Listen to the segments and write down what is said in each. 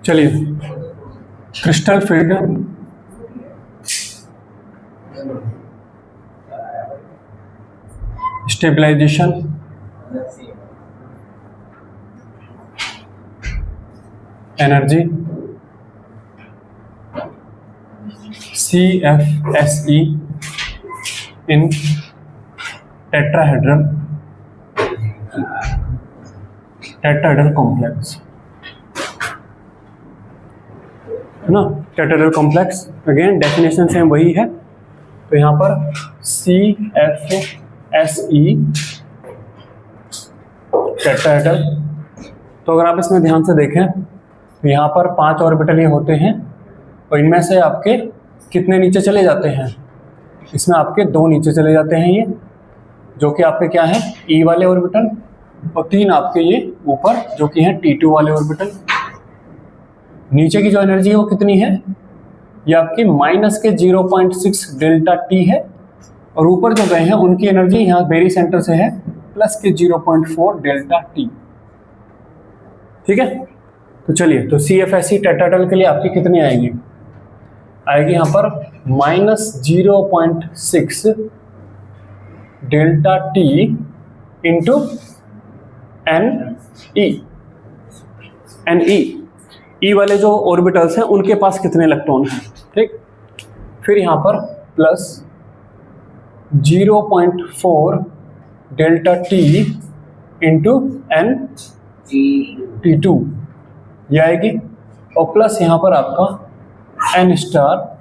चलिए, crystal field, stabilisation, energy, CFSE in tetrahedral complex, है ना। Tetrahedral complex again definition same वही है। तो यहाँ पर CFSE टेट्राहेड्रल। तो अगर आप इसमें ध्यान से देखें तो यहाँ पर 5 ऑर्बिटल ये होते हैं और इनमें से आपके कितने नीचे चले जाते हैं? इसमें आपके 2 नीचे चले जाते हैं, ये जो कि आपके क्या है, E वाले ऑर्बिटल, और 3 आपके ये ऊपर जो कि हैं T2 वाले ऑर्बिटल। नीचे की जो एनर्जी है वो कितनी है? ये आपकी -0.6 डेल्टा T है, और ऊपर जो गए हैं उनकी एनर्जी यहाँ बेरी सेंटर से है +0.4 डेल्टा T। ठीक है, तो चलिए, तो CFSE टेट्राहेड्रल के लिए आपकी कितनी आएगी? आएगी यहाँ पर -0.6 delta T into NE। E वाले जो ऑर्बिटल्स हैं उनके पास कितने इलेक्ट्रॉन हैं? ठीक, फिर यहाँ पर +0.4 डेल्टा T इंटू T2 ये आएगी, और प्लस यहाँ पर आपका N स्टार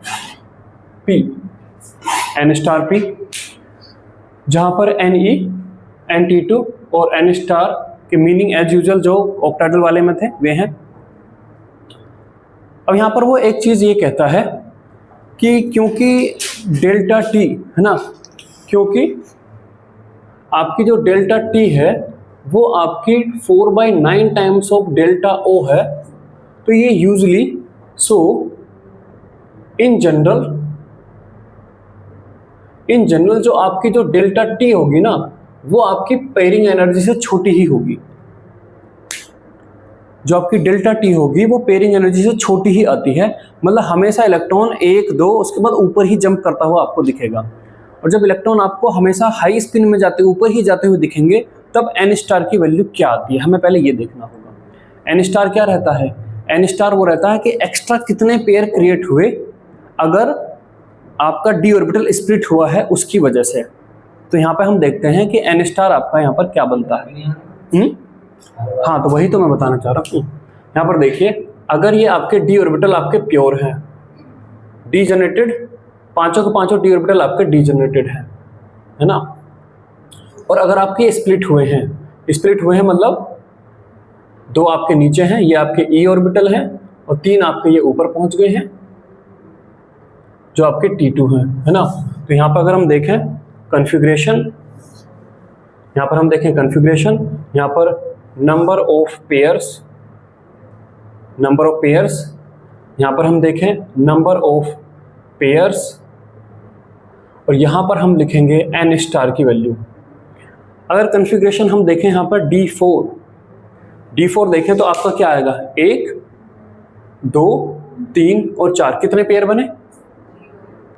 P, जहाँ पर NE, NT2 और N स्टार के मीनिंग एज यूजुअल जो ऑक्टाहेड्रल वाले में थे वे हैं। अब यहाँ पर वो एक चीज़ ये कहता है कि क्योंकि डेल्टा T है ना, क्योंकि आपकी जो डेल्टा T है वो आपकी 4/9 टाइम्स ऑफ डेल्टा O है, तो ये यूजली इन जनरल जो आपकी जो डेल्टा T होगी ना वो आपकी पेयरिंग एनर्जी से छोटी ही होगी। जो आपकी डेल्टा T होगी वो पेयरिंग एनर्जी से छोटी ही आती है, मतलब हमेशा इलेक्ट्रॉन 1 2 उसके बाद ऊपर ही जंप करता हुआ आपको दिखेगा। और जब इलेक्ट्रॉन आपको हमेशा हाई स्पिन में जाते ऊपर ही जाते हुए दिखेंगे तब N स्टार की वैल्यू क्या आती है, हमें पहले ये देखना होगा। N स्टार क्या रहता है? N स्टार वो रहता है कि एक्स्ट्रा कितने पेयर क्रिएट हुए अगर आपका d ऑर्बिटल स्प्लिट हुआ है उसकी वजह से। तो यहाँ पे हम देखते हैं कि N स्टार आपका यहाँ पर क्या बनता है। हाँ, तो वही तो मैं बताना चाह रहा हूँ। यहाँ पर देखिए, अगर ये आपके d ऑर्बिटल आपके प्योर हैं, डीजेनरेटेड, पांचों के पांचों d ऑर्बिटल आपके डीजेनरेटेड है ना, और अगर आपके स्प्लिट हुए हैं मतलब 2 आपके नीचे हैं, ये आपके E ऑर्बिटल हैं, और 3 आपके ये ऊपर पहुंच गए हैं जो आपके T2 हैं, है ना। तो यहाँ पर अगर हम देखें कॉन्फ़िगरेशन, यहाँ पर नंबर ऑफ पेयर्स, यहाँ पर हम देखें नंबर ऑफ पेयर्स, और यहाँ पर हम लिखेंगे N स्टार की वैल्यू। अगर कॉन्फ़िगरेशन हम देखें यहाँ पर D4 देखें तो आपका क्या आएगा? 1 2 3 और 4 कितने पेयर बने?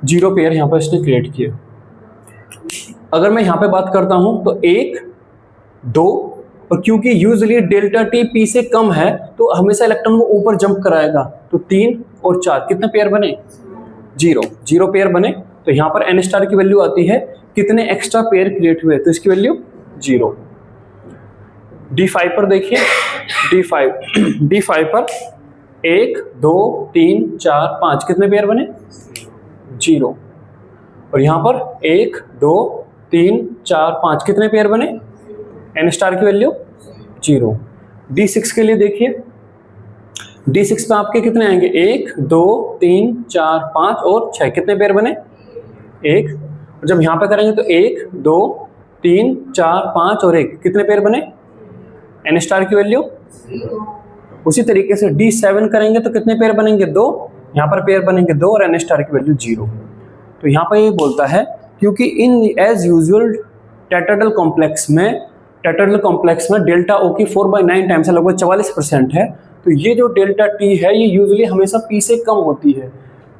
0 पेयर यहाँ पर इसने क्रिएट किए। अगर मैं यहाँ पे बात करता हूँ तो 1 2, और क्योंकि यूजुअली डेल्टा T P से कम है तो हमेशा इलेक्ट्रॉन को ऊपर जंप कराएगा, तो 3 और 4 कितने पेयर बने? 0 पेयर बने। तो यहाँ पर N स्टार की वैल्यू आती है कितने एक्स्ट्रा पेयर क्रिएट हुए, तो इसकी वैल्यू 0। D5 पर देखिए, D5 पर 1 2 3 4 5 कितने पेयर बने? 0। और यहाँ पर 1 2 3 4 5 कितने पेयर बने? N स्टार की वैल्यू 0। D6 के लिए देखिए, D6 पे आपके कितने आएंगे? 1 2 3 4 5 और 6 कितने पेयर बने? 1। और जब यहाँ पे करेंगे तो 1 2 3 4 5 और 1 कितने पेयर बने? N स्टार की वैल्यू। उसी तरीके से D7 करेंगे तो कितने पेयर बनेंगे? 2। यहाँ पर पेयर बनेंगे 2 और N स्टार की वैल्यू 0। तो यहाँ पर ये बोलता है क्योंकि इन एज यूजुअल टेट्राहेड्रल कॉम्प्लेक्स में टेट्राहेड्रल कॉम्प्लेक्स में डेल्टा ओ की 4/9 टाइम्स है, लगभग 44% है। तो ये जो डेल्टा टी है ये यूजुअली हमेशा पी से कम होती है।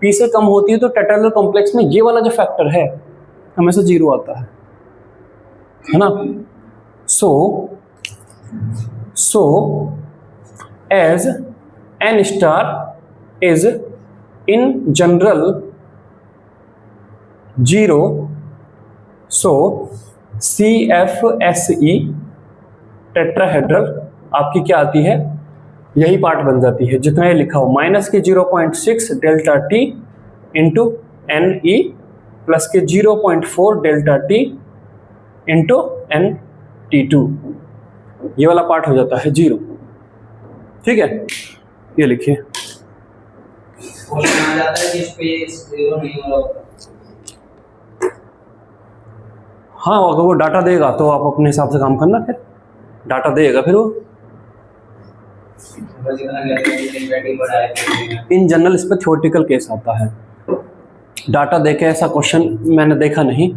पी से कम होती है तो टेट्राहेड्रल कॉम्प्लेक्स में ये वाला जो फैक्टर है हमेशा 0 आता है ना। So as n star is in general 0, so CFSE tetrahedral आपकी क्या आती है, यही पार्ट बन जाती है जितना ये लिखा हो, माइनस के 0.6 delta T into NE plus के 0.4 डेल्टा टी इंटू NT2, ये वाला पार्ट हो जाता है 0। ठीक है, ये लिखिए। हाँ, अगर वो डाटा देगा तो आप अपने हिसाब से काम करना, फिर डाटा देगा फिर वो। इन जनरल इस पर थ्योरेटिकल केस आता है, डाटा देके ऐसा क्वेश्चन मैंने देखा नहीं,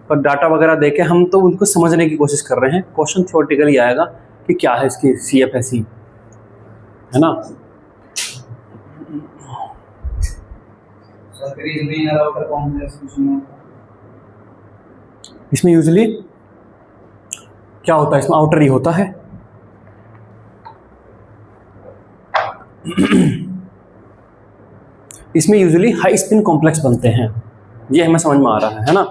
पर डाटा वगैरह देके हम तो उनको समझने की कोशिश कर रहे हैं। क्वेश्चन थ्योरेटिकली आएगा कि क्या है इसकी CFSE, है ना। इसमें यूजुअली क्या होता है, इसमें आउटर ही होता है। इसमें यूजुअली हाई स्पिन कॉम्प्लेक्स बनते हैं, ये हमें समझ में आ रहा है ना।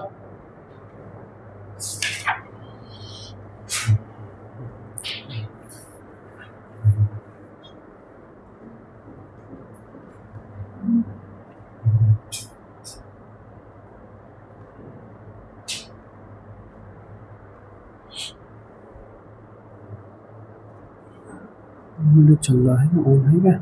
वीडियो चल रहा है, ऑन है क्या?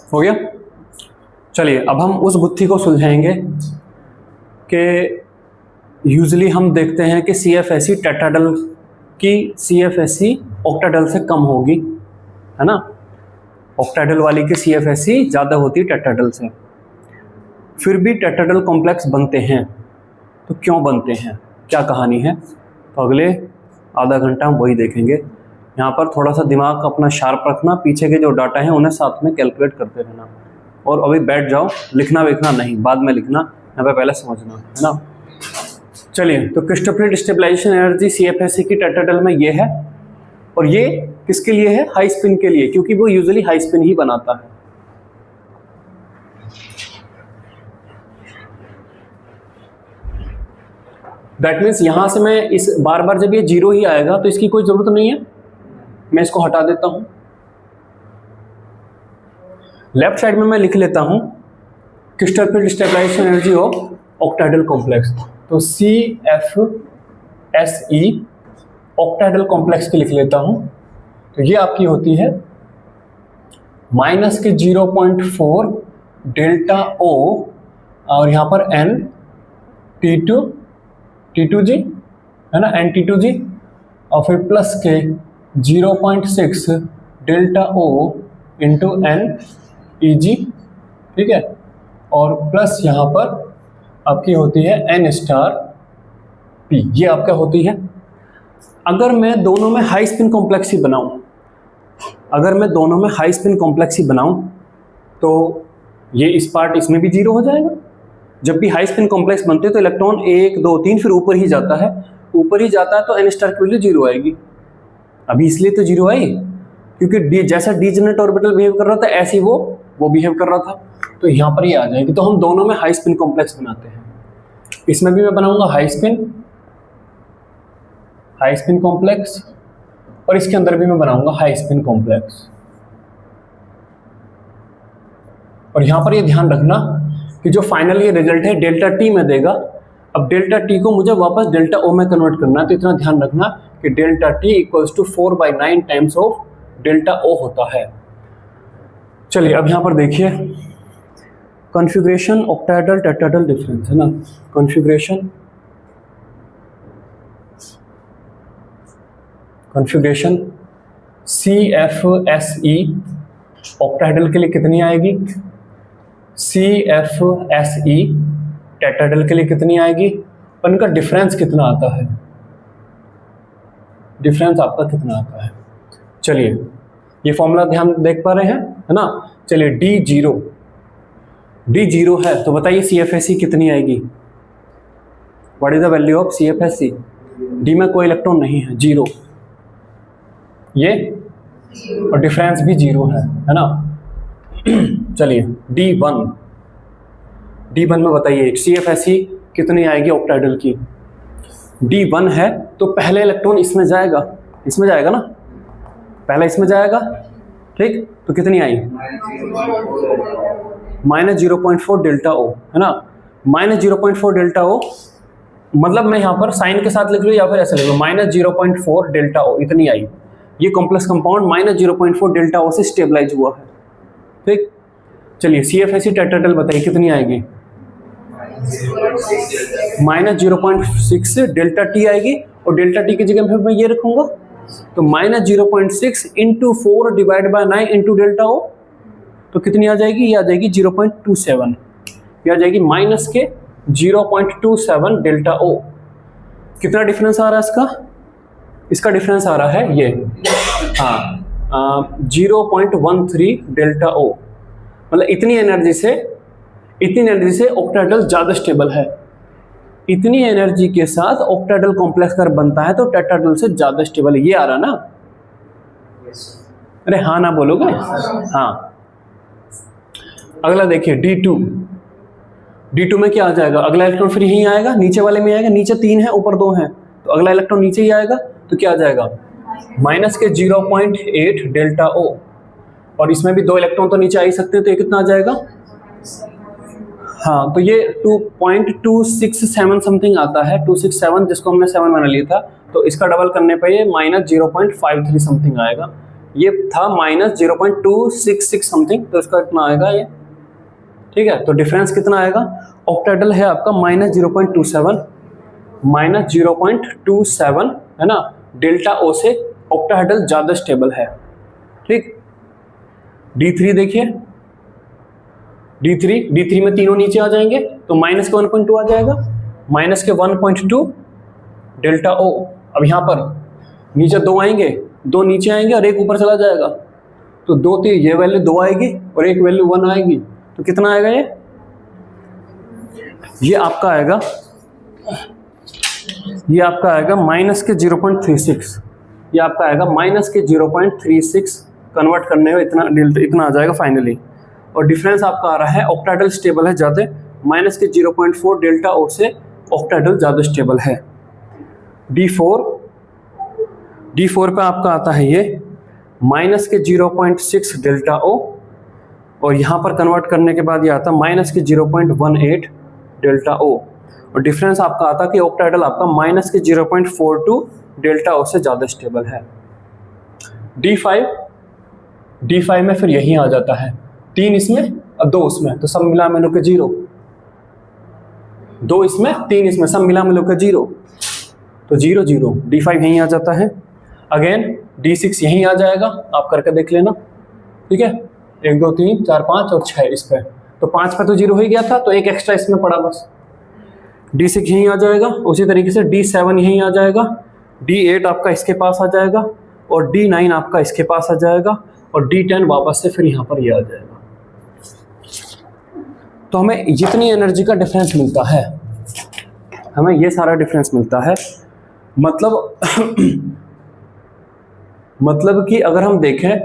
हो गया। चलिए अब हम उस गुत्थी को सुलझाएंगे कि यूजुअली हम देखते हैं कि CFSE टेट्राहेड्रल की CFSE ऑक्टाहेड्रल से कम होगी, है ना। ऑक्टाहेड्रल वाली की CFSE ज़्यादा होती है टेट्राहेड्रल से। फिर भी टेट्राहेड्रल कॉम्प्लेक्स बनते हैं, तो क्यों बनते हैं, क्या कहानी है, तो अगले आधा घंटा हम वही देखेंगे। यहाँ पर थोड़ा सा दिमाग अपना शार्प रखना, पीछे के जो डाटा हैं उन्हें साथ में कैलकुलेट करते रहना, और अभी बैठ जाओ, लिखना विखना नहीं, बाद में लिखना, यहाँ पे पहले समझना, है ना। चलिए, तो क्रिस्टोफर स्टेबलाइजेशन एनर्जी CFSE की टेट्राहेड्रल में ये है, और ये किसके लिए है? हाई स्पिन के लिए, क्योंकि वो यूजुअली हाई स्पिन ही बनाता है। दैट मीन्स यहां से मैं इस बार बार जब ये 0 ही आएगा तो इसकी कोई जरूरत नहीं है, मैं इसको हटा देता हूं। लेफ्ट साइड में मैं लिख लेता हूं crystal stabilisation energy of octahedral complex. तो CFSE ऑक्टाहेड्रल कॉम्प्लेक्स की लिख लेता हूं। तो ये आपकी होती है माइनस के 0.4 डेल्टा O, और यहां पर N T2G है ना, NT2G, और फिर प्लस के 0.6 डेल्टा O इंटू NEG, ठीक है, और प्लस यहाँ पर आपकी होती है N स्टार P, ये आपका होती है। अगर मैं दोनों में हाई स्पिन कॉम्प्लेक्स ही बनाऊं, तो ये इस पार्ट इसमें भी 0 हो जाएगा। जब भी हाई स्पिन कॉम्प्लेक्स बनते हैं तो इलेक्ट्रॉन 1 2 3 फिर ऊपर ही जाता है, तो N स्टार की वैल्यू 0 आएगी। अभी इसलिए तो 0 आई क्योंकि जैसा डीजेनरेट ऑर्बिटल बिहेव कर रहा था ऐसे ही वो बिहेव कर रहा था, तो यहाँ पर ये आ जाएगी। तो हम दोनों में हाई स्पिन कॉम्प्लेक्स बनाते हैं। इसमें भी मैं बनाऊंगा हाई स्पिन कॉम्प्लेक्स, और इसके अंदर भी मैं बनाऊंगा हाई स्पिन कॉम्प्लेक्स। और यहाँ पर ये ध्यान रखना कि जो फाइनल ये रिजल्ट है डेल्टा T में देगा। अब डेल्टा T को मुझे वापस डेल्टा O में कन्वर्ट करना है, तो इतना ध्यान रखना कि delta T equals to 4/9 times of delta O होता है। चलिए, अब यहाँ पर देखिए कॉन्फ़िगरेशन ऑक्टाहेड्रल टेट्राहेड्रल डिफरेंस, है ना। कॉन्फ़िगरेशन CFSE ऑक्टाहेड्रल के लिए कितनी आएगी, CFSE टेट्राहेड्रल के लिए कितनी आएगी, और इनका डिफरेंस कितना आता है, डिफरेंस आपका कितना आता है। चलिए, ये फॉर्मूला ध्यान देख पा रहे हैं, है ना। चलिए, D0 है, तो बताइए CFSE कितनी आएगी। What is the value of CFSE? D में कोई इलेक्ट्रॉन नहीं है, 0, ये, और डिफरेंस भी 0 है ना। चलिए, D1 में बताइए CFSE कितनी आएगी ऑक्टाहेड्रल की। D1 है तो पहले इलेक्ट्रॉन इसमें जाएगा ना, पहला इसमें जाएगा, ठीक। तो कितनी आई, -0.4 डेल्टा O, है ना। -0.4 डेल्टा O, मतलब मैं यहाँ पर साइन के साथ लिख लूँ या फिर ऐसे लिख लूँ, -0.4 डेल्टा O इतनी आई। ये कॉम्प्लेक्स कंपाउंड -0.4 डेल्टा O से स्टेबलाइज हुआ है, ठीक। चलिए, CFSE टेट्राहेड्रल बताइए कितनी आएगी, -0.6 डेल्टा T आएगी, और डेल्टा T की जगह में मैं ये रखूंगा, तो -0.6 into 4 divide by 9 into delta O, तो कितनी आ जाएगी, ये आ जाएगी 0.27, ये आ जाएगी माइनस के 0.27 डेल्टा O। कितना डिफरेंस आ रहा है इसका डिफरेंस आ रहा है ये, हाँ, 0.13 डेल्टा O। मतलब इतनी एनर्जी से ऑक्टाहेड्रल ज्यादा स्टेबल है। इतनी एनर्जी के साथ ऑक्टाहेड्रल कॉम्प्लेक्स अगर बनता है तो टेट्राहेड्रल से ज्यादा स्टेबल है। ये आ रहा ना, अरे हाँ ना बोलोगे, हाँ। अगला देखिए D2 में क्या आ जाएगा, अगला इलेक्ट्रॉन फिर यहीं आएगा, नीचे वाले में आएगा, नीचे 3 है ऊपर 2 है, तो अगला इलेक्ट्रॉन नीचे ही आएगा, तो क्या आ जाएगा, माइनस के 0.8 डेल्टा O, और इसमें भी 2 इलेक्ट्रॉन तो नीचे आ ही सकते हैं, तो ये कितना आ जाएगा, हाँ, तो ये 2.267 समथिंग आता है, 267, जिसको हमने 7 बना लिया था, तो इसका डबल करने पे ये -0.53 समथिंग आएगा। ये था -0.266 समथिंग, तो इसका इतना आएगा ये, ठीक है। तो डिफरेंस कितना आएगा, ऑक्टाहेड्रल है आपका -0.27 है ना, डेल्टा O से ऑक्टाहेड्रल ज्यादा स्टेबल है, ठीक। D3 देखिए, D3 में तीनों नीचे आ जाएंगे, तो माइनस के 1.2 आ जाएगा, -1.2 डेल्टा O। अब यहाँ पर नीचे 2 आएंगे, 2 नीचे आएंगे और 1 ऊपर चला जाएगा, तो 2 थी, ये वैल्यू 2 आएगी और एक वैल्यू 1 आएगी, तो कितना आएगा ये आपका आएगा, ये आपका आएगा माइनस के 0.36, ये आपका आएगा माइनस के 0.36, कन्वर्ट करने में इतना आ जाएगा फाइनली। और डिफरेंस आपका आ रहा है ऑक्टाहेड्रल स्टेबल है ज़्यादा, माइनस के 0.4 डेल्टा ओ से ऑक्टाहेड्रल ज़्यादा स्टेबल है। D4 पे आपका आता है ये माइनस के 0.6 डेल्टा ओ, और यहाँ पर कन्वर्ट करने के बाद ये आता है माइनस के 0.18 डेल्टा ओ, और डिफरेंस आपका आता है कि ऑक्टाहेड्रल आपका माइनस के 0.42 डेल्टा ओ से ज़्यादा स्टेबल है। D5 में फिर यही आ जाता है, 3 इसमें और 2 उसमें, तो सब मिला मिलो के 0, 2 इसमें 3 इसमें, सब मिला मिलो के 0, तो 0 0, D5 यहीं आ जाता है। अगेन D6 यहीं आ जाएगा, आप करके देख लेना, ठीक है, 1 2 3 4 5 और 6 इस पे, तो 5 पे तो 0 हो ही गया था, तो एक एक्स्ट्रा इसमें पड़ा बस। D6 यहीं आ जाएगा, उसी तरीके से D7 यहीं आ जाएगा, D8 आपका इसके पास आ जाएगा, और D9 आपका इसके पास आ जाएगा, और D10 वापस से फिर यहाँ पर ये आ जाएगा। तो हमें जितनी एनर्जी का डिफरेंस मिलता है, हमें ये सारा डिफरेंस मिलता है, मतलब कि अगर हम देखें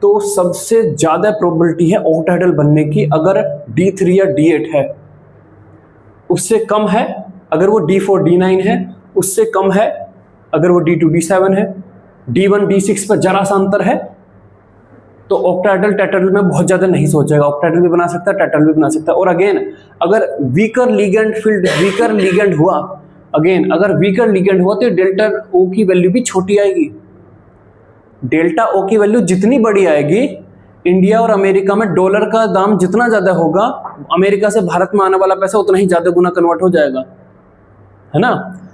तो सबसे ज़्यादा प्रोबेबिलिटी है ऑक्टाहेड्रल बनने की अगर D3 या D8 है, उससे कम है अगर वो D4 D9 है, उससे कम है अगर वो D2 D7 है, D1 D6 पर जरा सा अंतर है, तो ऑक्टाहेड्रल टेट्राहेड्रल में बहुत ज़्यादा नहीं सोचेगा, ऑक्टाहेड्रल भी बना सकता है, टेट्राहेड्रल भी बना सकता है। और अगेन अगर वीकर लिगेंड हुआ, तो डेल्टा ओ की वैल्यू भी छोटी आएगी। डेल्टा ओ की वैल्यू जितनी बड़ी आएगी, इंडिया और अमेरिका में डॉलर का दाम जितना ज्यादा होगा, अमेरिका से भारत में आने वाला पैसा उतना ही ज्यादा गुना कन्वर्ट हो जाएगा, है ना।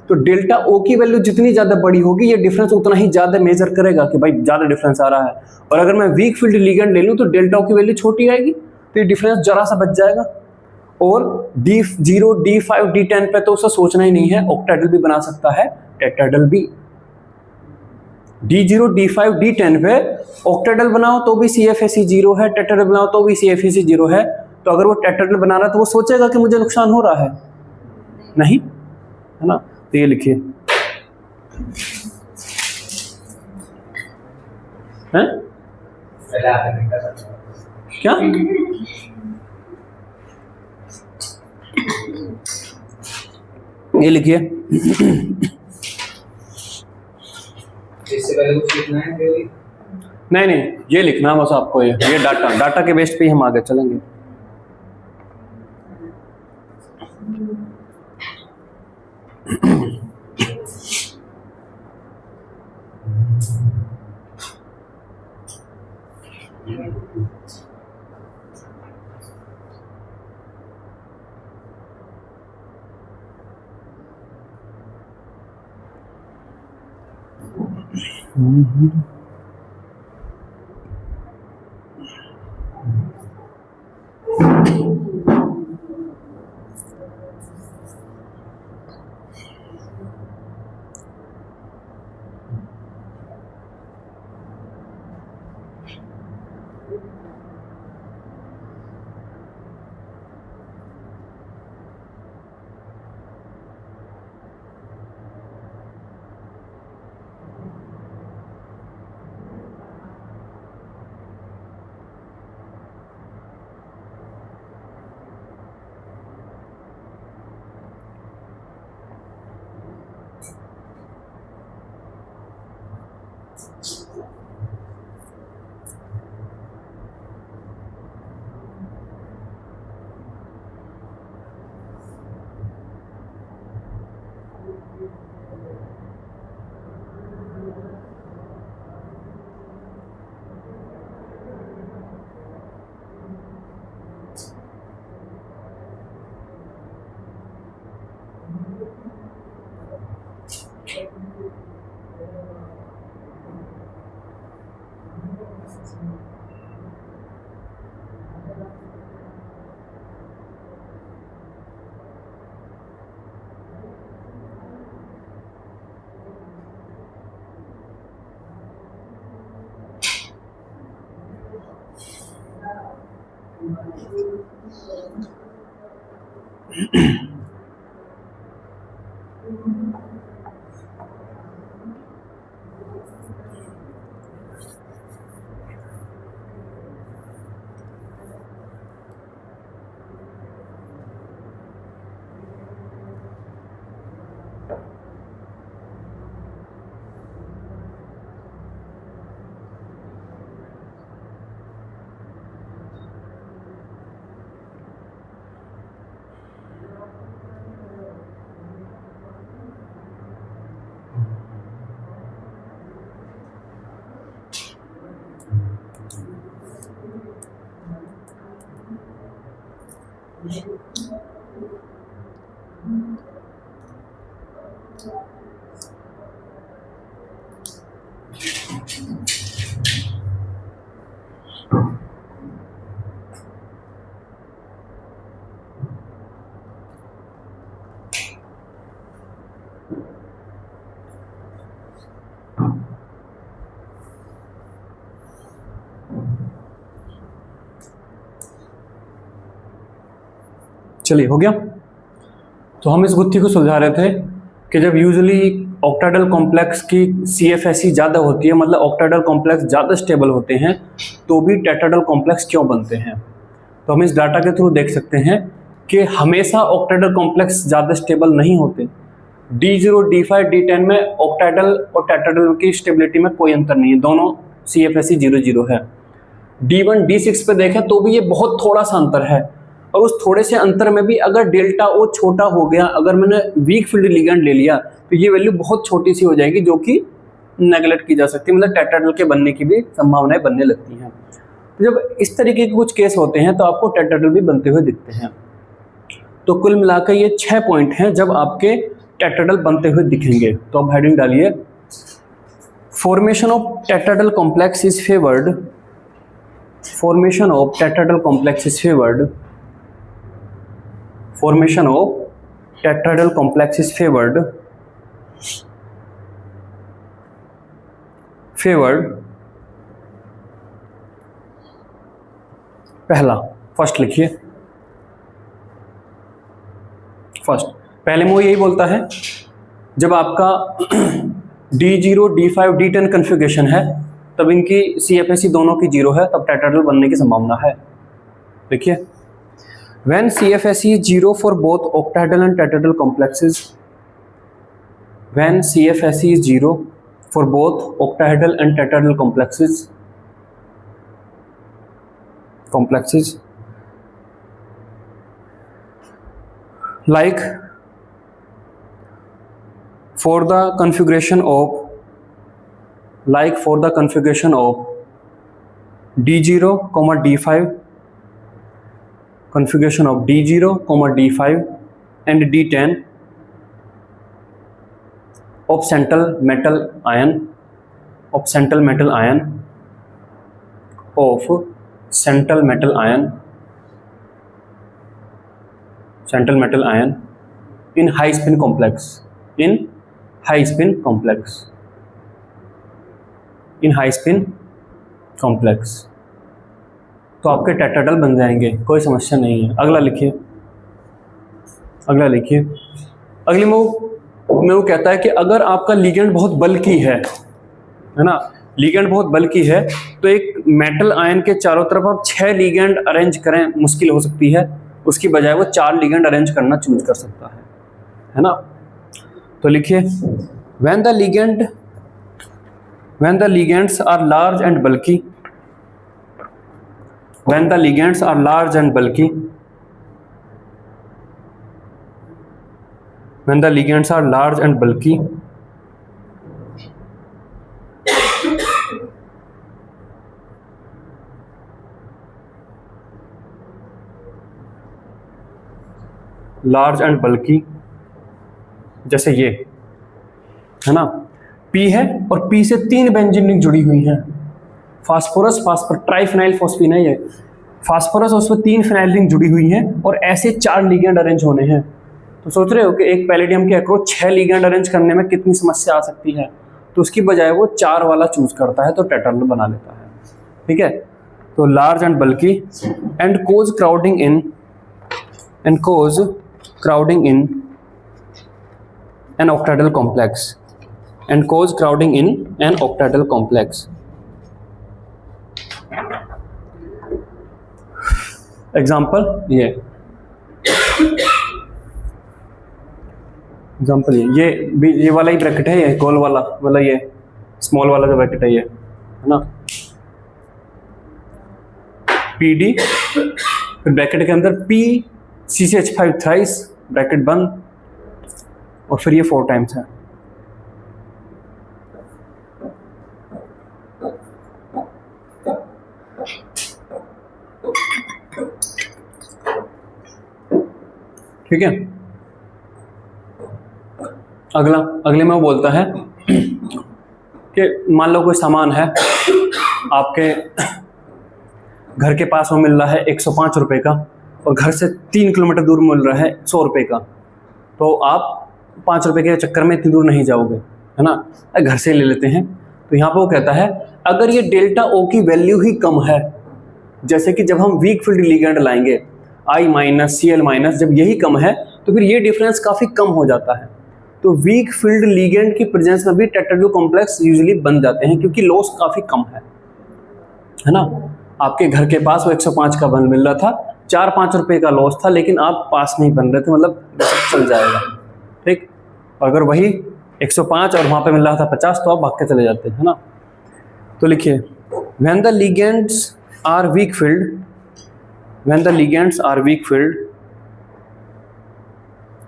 तो डेल्टा ओ की वैल्यू जितनी ज्यादा बड़ी होगी, ये डिफरेंस उतना ही ज्यादा मेजर करेगा कि भाई ज्यादा डिफरेंस आ रहा है। और अगर मैं वीक फील्ड लिगेंड ले लूं तो डेल्टा ओ की वैल्यू छोटी आएगी, तो ये डिफरेंस जरा सा बच जाएगा। और D0 D5 D10 पे तो उसका सोचना ही नहीं है, ऑक्टाहेड्रल भी बना सकता है, टेट्राहेड्रल भी। D0 D5 D10 पे ऑक्टाहेड्रल बनाओ तो भी CFAC 0 है, टेट्राहेड्रल बनाओ तो भी CFAC 0 है। तो अगर वो टेट्राहेड्रल बना रहा है तो वो सोचेगा कि मुझे नुकसान हो रहा है, नहीं, है ना। तो ये लिखिए, हैं क्या, ये लिखिए, नहीं ये लिखना बस आपको, ये डाटा के बेस पे ही हम आगे चलेंगे। चलिए हो गया। तो हम इस गुत्थी को सुलझा रहे थे कि जब यूजुअली ऑक्टाहेड्रल कॉम्प्लेक्स की CFSE ज़्यादा होती है, मतलब ऑक्टाहेड्रल कॉम्प्लेक्स ज़्यादा स्टेबल होते हैं, तो भी टेट्राहेड्रल कॉम्प्लेक्स क्यों बनते हैं। तो हम इस डाटा के थ्रू देख सकते हैं कि हमेशा ऑक्टाहेड्रल कॉम्प्लेक्स ज़्यादा स्टेबल नहीं होते। D0, D5, D10 में ऑक्टाहेड्रल और टेट्राहेड्रल की स्टेबिलिटी में कोई अंतर नहीं है, दोनों CFSE 0-0 है। D1, D6 पे देखें तो भी ये बहुत थोड़ा सा अंतर है, और उस थोड़े से अंतर में भी अगर डेल्टा O छोटा हो गया, अगर मैंने वीक फील्ड लिगेंड ले लिया, तो ये वैल्यू बहुत छोटी सी हो जाएगी, जो कि नेगलेक्ट की जा सकती है, मतलब टेट्राहेड्रल के बनने की भी संभावनाएं बनने लगती हैं। जब इस तरीके के कुछ केस होते हैं तो आपको टेट्राहेड्रल भी बनते हुए दिखते हैं। तो कुल मिलाकर ये 6 पॉइंट हैं जब आपके टेट्राहेड्रल बनते हुए दिखेंगे। तो अब हेडिंग डालिए, formation of tetrahedral complex is favoured, formation of tetrahedral complex is favoured, formation of tetrahedral complex is favored पहला, फर्स्ट लिखिए, फर्स्ट पहले में वो यही बोलता है जब आपका D0, D5, D10 कन्फिगरेशन है तब इनकी CFSE दोनों की 0 है, तब टेट्राहेड्रल बनने की संभावना है। देखिए, when CFSE is 0 for both octahedral and tetrahedral complexes, when CFSE is 0 for both octahedral and tetrahedral complexes like for the configuration of D0, D5, configuration of D0, D5 and D10 of central metal ion in high spin complex, तो आपके tetrahedral बन जाएंगे, कोई समस्या नहीं है। अगला लिखिए, अगली में वो कहता है कि अगर आपका लिगेंड बहुत बल्की है ना, लिगेंड बहुत बल्की है, तो एक मेटल आयन के चारों तरफ आप 6 लिगेंड अरेंज करें, मुश्किल हो सकती है, उसकी बजाय वो 4 लिगेंड अरेंज करना चूज कर सकता है ना। तो लिखिए, when the ligands are large and bulky, when the ligands are large and bulky, when the ligands are large and bulky, large and bulky, जैसे ये है ना, P है और P से 3 बेंजीन रिंग जुड़ी हुई हैं, फास्फोरस, ट्राइफिनाइल फॉस्फीन है ये, फास्फोरस और उसमें 3 फिनाइल रिंग जुड़ी हुई हैं और ऐसे 4 लिगेंड अरेंज होने हैं। तो सोच रहे हो कि एक पैलेडियम के अक्रॉस 6 लिगेंड अरेंज करने में कितनी समस्या आ सकती है, तो उसकी बजाय वो 4 वाला चूज करता है, तो टेट्राहेड्रल बना लेता है। ठीक है, तो large and bulky and cause crowding in an octahedral complex and cause crowding in an octahedral complex. Example ये वाला ही ब्रैकेट है, ये गोल वाला मतलब ये स्मॉल वाला जो ब्रैकेट है ये है ना, PD फिर ब्रैकेट के अंदर PCCH5 थ्राइस ब्रैकेट बंद और फिर ये 4 टाइम्स है। ठीक है, अगले में वो बोलता है कि मान लो कोई सामान है आपके घर के पास में मिल रहा है 105 रुपए का और घर से 3 किलोमीटर दूर मिल रहा है 100 रुपए का, तो आप 5 रुपए के चक्कर में इतनी दूर नहीं जाओगे, है ना, घर से ले लेते हैं। तो यहाँ पर वो कहता है अगर ये डेल्टा O की वैल्यू ही कम है, जैसे कि जब हम वीक फील्ड लिगेंड लाएंगे I- Cl-, जब यही कम है तो फिर ये डिफरेंस काफ़ी कम हो जाता है। तो वीक फील्ड लिगेंड की प्रेजेंस में भी टेट्राहेड्रल कॉम्प्लेक्स यूजुअली बन जाते हैं क्योंकि लॉस काफ़ी कम है ना। आपके घर के पास वो 105 का बन मिल रहा था, 4-5 रुपए का लॉस था, लेकिन आप पास नहीं बन रहे थे, मतलब चल जाएगा। ठीक, अगर वही 105 और वहाँ पे मिल रहा था 50 तो आप भाग के चले जाते हैं ना। तो लिखिए when the ligands are weak filled, when the ligands are weak filled,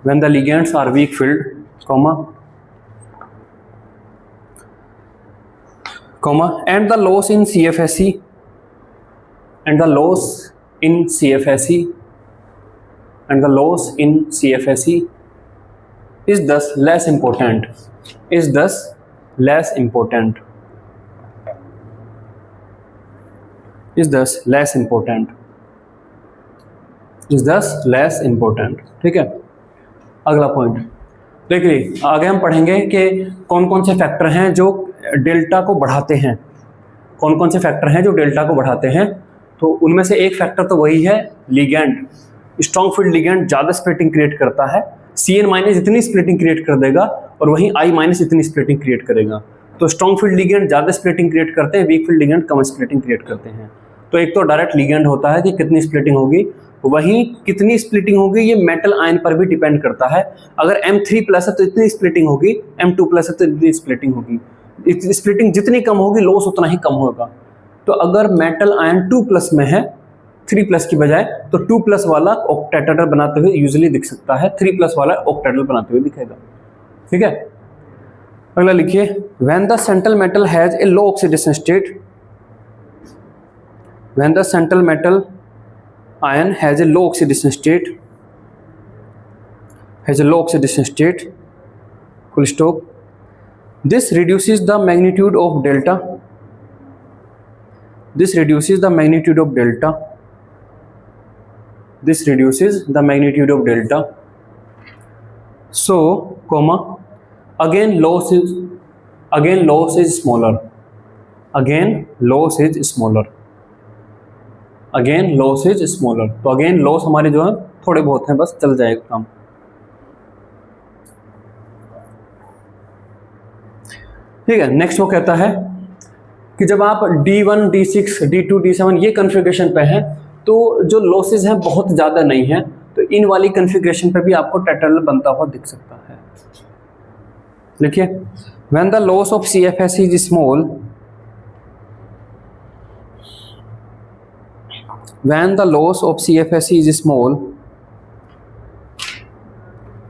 when the ligands are weak filled, comma and the loss in CFSE, and the loss in CFSE, and the loss in CFSE is thus less important, is thus less important, is thus less important, is thus less important। ठीक है, अगला point देखिए, आगे हम पढ़ेंगे कि कौन कौन से फैक्टर हैं जो डेल्टा को बढ़ाते हैं, कौन कौन से फैक्टर हैं जो डेल्टा को बढ़ाते हैं। तो उनमें से एक फैक्टर तो वही है लिगेंड, स्ट्रॉन्ग फील्ड लिगेंड ज़्यादा स्प्लिटिंग क्रिएट करता है, Cn- इतनी स्प्लिटिंग क्रिएट कर देगा और वहीं I- इतनी स्प्लिटिंग क्रिएट करेगा। तो स्ट्रॉन्ग फील्ड लिगेंड ज़्यादा स्प्लिटिंग क्रिएट करते हैं, वीक फील्ड लिगेंड कम स्प्लिटिंग क्रिएट करते हैं। तो एक तो डायरेक्ट लिगेंड होता है कि कितनी स्प्लिटिंग होगी, वहीं कितनी स्प्लिटिंग होगी ये मेटल आयन पर भी डिपेंड करता है। अगर M3+ है तो इतनी स्प्लिटिंग होगी, M2+ है तो इतनी स्प्लिटिंग होगी। स्प्लिटिंग जितनी कम होगी लॉस उतना ही कम होगा। तो अगर मेटल आयन 2+ में है 3+ की बजाय, तो 2+ वाला ऑक्टेट्राहेड्रल बनाते हुए यूजुअली दिख सकता है, 3+ वाला ऑक्टेट्राहेड्रल बनाते हुए दिखेगा। ठीक है, अगला लिखिए when the central metal has a low oxidation state, when the central metal ion has a low oxidation state, full stop, this reduces the magnitude of delta, this reduces the magnitude of delta, this reduces the magnitude of delta, so comma again loss is smaller, again loss is smaller, again loss is smaller. तो again loss हमारे जो है थोड़े बहुत हैं, बस चल जाएगा काम। ठीक है, नेक्स्ट वो कहता है कि जब आप D1, D6, D2, D7 ये कन्फिग्रेशन पे हैं तो जो लॉसेज हैं बहुत ज़्यादा नहीं है, तो इन वाली कन्फिग्रेशन पे भी आपको टेट्राहेड्रल बनता हुआ दिख सकता है। लिखिए when the loss of CFSE is small, when the loss of CFSE is small,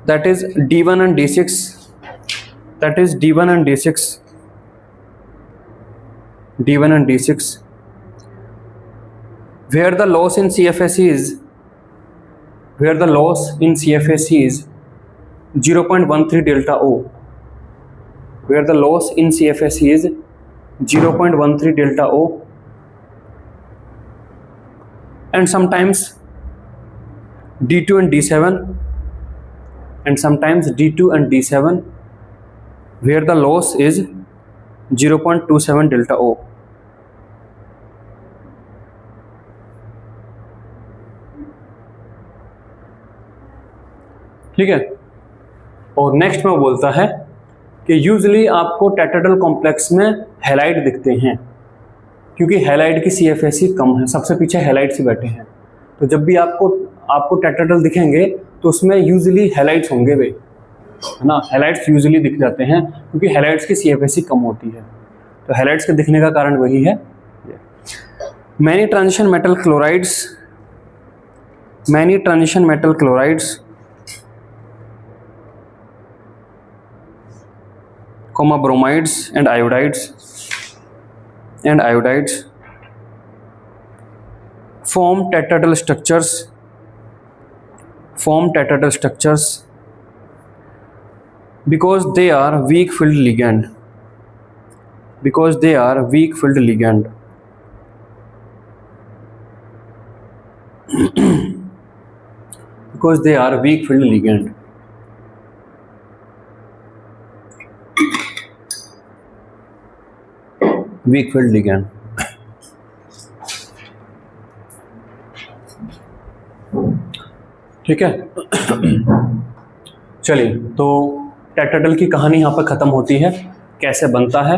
that is D1 and D6, that is D1 and D6, D1 and D6, where the loss in CFSE is, where the loss in CFSE is 0.13 delta O, where the loss in CFSE is 0.13 delta O, and sometimes D2 and D7, and sometimes D2 and D7, where the loss is 0.27 delta O. ठीक है। और next में वो बोलता है कि usually आपको tetrahedral complex में हैलाइड दिखते हैं, क्योंकि हैलाइड की CFSE कम है, सबसे पीछे हैलाइड्स ही बैठे हैं। तो जब भी आपको टेट्राहेड्रल दिखेंगे तो उसमें यूजली हैलाइड्स होंगे वे, है ना। हैलाइड्स यूजली दिख जाते हैं क्योंकि हैलाइड्स की CFSE कम होती है, तो हैलाइड्स के दिखने का कारण वही है। Many transition metal chlorides comma bromides and iodides form tetrahedral structures because they are weak filled ligand because they are weak filled ligand weak filled ligand। ठीक है। चलिए, तो टेट्राहेड्रल की कहानी यहाँ पर ख़त्म होती है, कैसे बनता है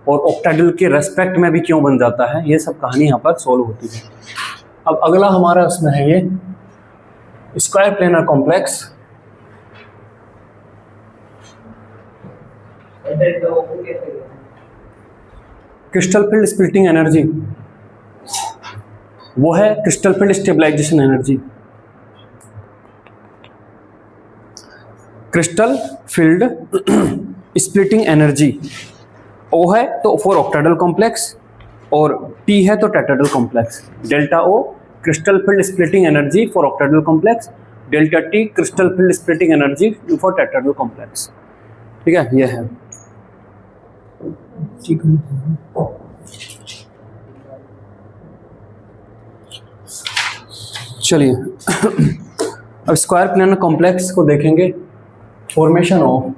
और ऑक्टाहेड्रल के रेस्पेक्ट में भी क्यों बन जाता है, ये सब कहानी यहाँ पर सॉल्व होती है। अब अगला हमारा उसमें है ये square planar complex. Crystal field splitting energy वो है crystal field stabilisation energy. Crystal field splitting energy O है तो फॉर ऑक्टाहेड्रल कॉम्प्लेक्स और T है तो tetrahedral complex. Delta O crystal field splitting energy for octahedral complex, delta T crystal field splitting energy for tetrahedral complex. ठीक है, ये है। चलिए अब स्क्वायर प्लेनर कॉम्प्लेक्स को देखेंगे। Formation of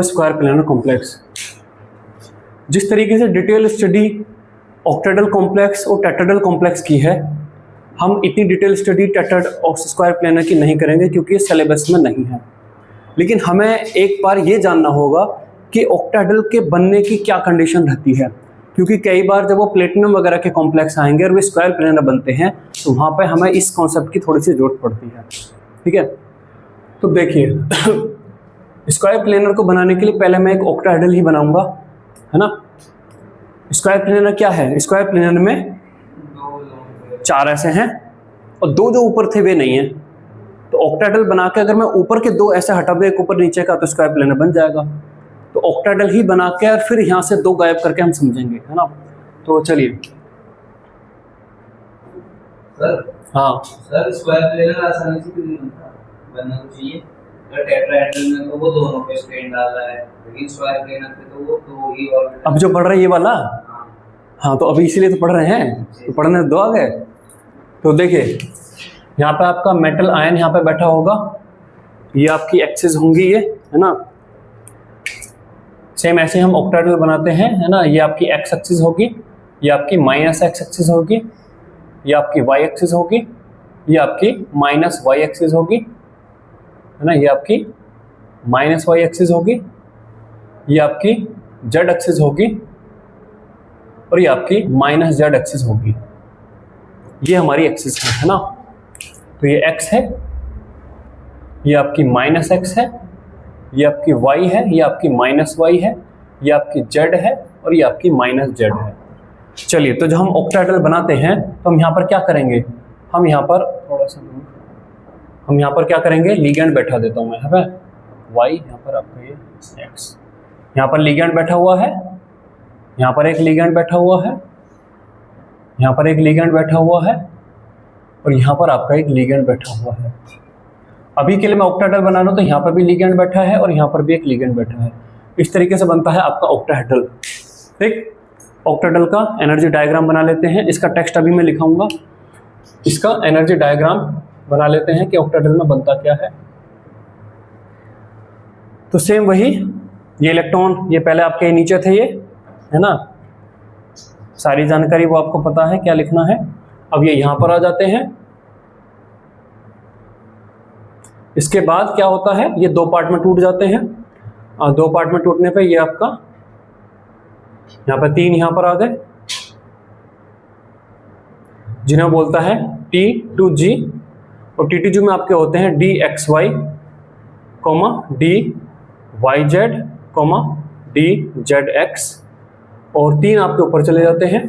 square planar complex. जिस तरीके से डिटेल स्टडी ऑक्टाहेड्रल कॉम्प्लेक्स और टेट्राहेड्रल कॉम्प्लेक्स की है, हम इतनी detail study tetrahedral square planar की नहीं करेंगे क्योंकि ये सिलेबस में नहीं है। लेकिन हमें एक बार ये जानना होगा कि ऑक्टाहेड्रल के बनने की क्या कंडीशन रहती है, क्योंकि कई बार जब वो प्लेटिनम वगैरह के कॉम्प्लेक्स आएंगे और वे स्क्वायर प्लेनर बनते हैं तो वहाँ पे हमें इस कॉन्सेप्ट की थोड़ी सी जरूरत पड़ती है। ठीक है, तो देखिए स्क्वायर प्लेनर को बनाने के लिए पहले मैं एक ऑक्टाहेड्रल ही बनाऊंगा, है ना। स्क्वायर प्लेनर क्या है? स्क्वायर प्लेनर में 4 ऐसे हैं और 2 जो ऊपर थे वे नहीं है। तो ऑक्टाहेड्रल बना के अगर मैं ऊपर के 2 ऐसे हटा दूं, एक ऊपर नीचे का, तो स्क्वायर प्लेनर बन जाएगा। तो ऑक्टाहेड्रल ही बना के और फिर यहाँ से 2 गायब करके हम समझेंगे, है ना। तो चलिए सर। हाँ सर, स्क्वायर प्लेनर आसानी से क्यों नहीं बनना तो चाहिए। अगर टेट्राहेड्रल में तो वो दोनों पे स्ट्रेन डाल रहा है, लेकिन स्क्वायर प्लेनर पे तो वो 2 ही ऑर्बिटल। अब जो पढ़ रहा है ये वाला, हाँ तो अभी इसीलिए तो पढ़ रहे हैं, तो पढ़ने दो आगे। तो देखिए यहाँ पे आपका मेटल आयन यहाँ पे बैठा होगा, ये आपकी एक्सिस होंगी, ये है ना। सेम ऐसे हम ऑक्टाहेड्रल बनाते हैं, है ना। ये आपकी एक्स एक्सिस होगी, ये आपकी माइनस एक्स एक्सिस होगी, ये आपकी वाई एक्सिस होगी, ये आपकी माइनस वाई एक्सिस होगी, है ना। ये आपकी माइनस वाई एक्सिस होगी, ये आपकी जेड एक्सिस होगी और ये आपकी माइनस जेड एक्सिस होगी। ये हमारी एक्सिस है ना। तो ये एक्स है, ये आपकी माइनस एक्स है, ये आपकी वाई है, ये आपकी माइनस वाई है, ये आपकी जेड है और ये आपकी माइनस जेड है। चलिए, तो जब हम ऑक्टाहेड्रल बनाते हैं तो हम यहाँ पर क्या करेंगे, हम यहाँ पर थोड़ा सा हम यहाँ पर क्या करेंगे, लिगेंड बैठा देता हूँ मैं, है ना। वाई यहाँ पर आपका ये एक्स, यहाँ पर लिगेंड बैठा हुआ है, यहाँ पर एक लिगेंड बैठा हुआ है, यहाँ पर एक लिगेंड बैठा हुआ है और यहाँ पर आपका एक लिगेंड बैठा हुआ है। अभी के लिए मैं ऑक्टाहेड्रल बना रहा हूँ तो यहाँ पर भी लिगेंड बैठा है और यहाँ पर भी एक लिगेंड बैठा है। इस तरीके से बनता है आपका ऑक्टाहेड्रल। ठीक, ऑक्टाहेड्रल का एनर्जी डायग्राम बना लेते हैं। इसका टेक्स्ट अभी मैं लिखाऊंगा, इसका एनर्जी डायग्राम बना लेते हैं कि ऑक्टाहेड्रल में बनता क्या है। तो सेम वही, ये इलेक्ट्रॉन ये पहले आपके नीचे थे ये, है ना, सारी जानकारी वो आपको पता है क्या लिखना है। अब ये यहां पर आ जाते हैं। इसके बाद क्या होता है, ये दो पार्ट में टूट जाते हैं, और दो पार्ट में टूटने पे ये आपका यहां पर तीन यहां पर आ गए, जिन्हें बोलता है T2G, और T2G में आपके होते हैं DXY, DYZ, DZX, और तीन आपके ऊपर चले जाते हैं,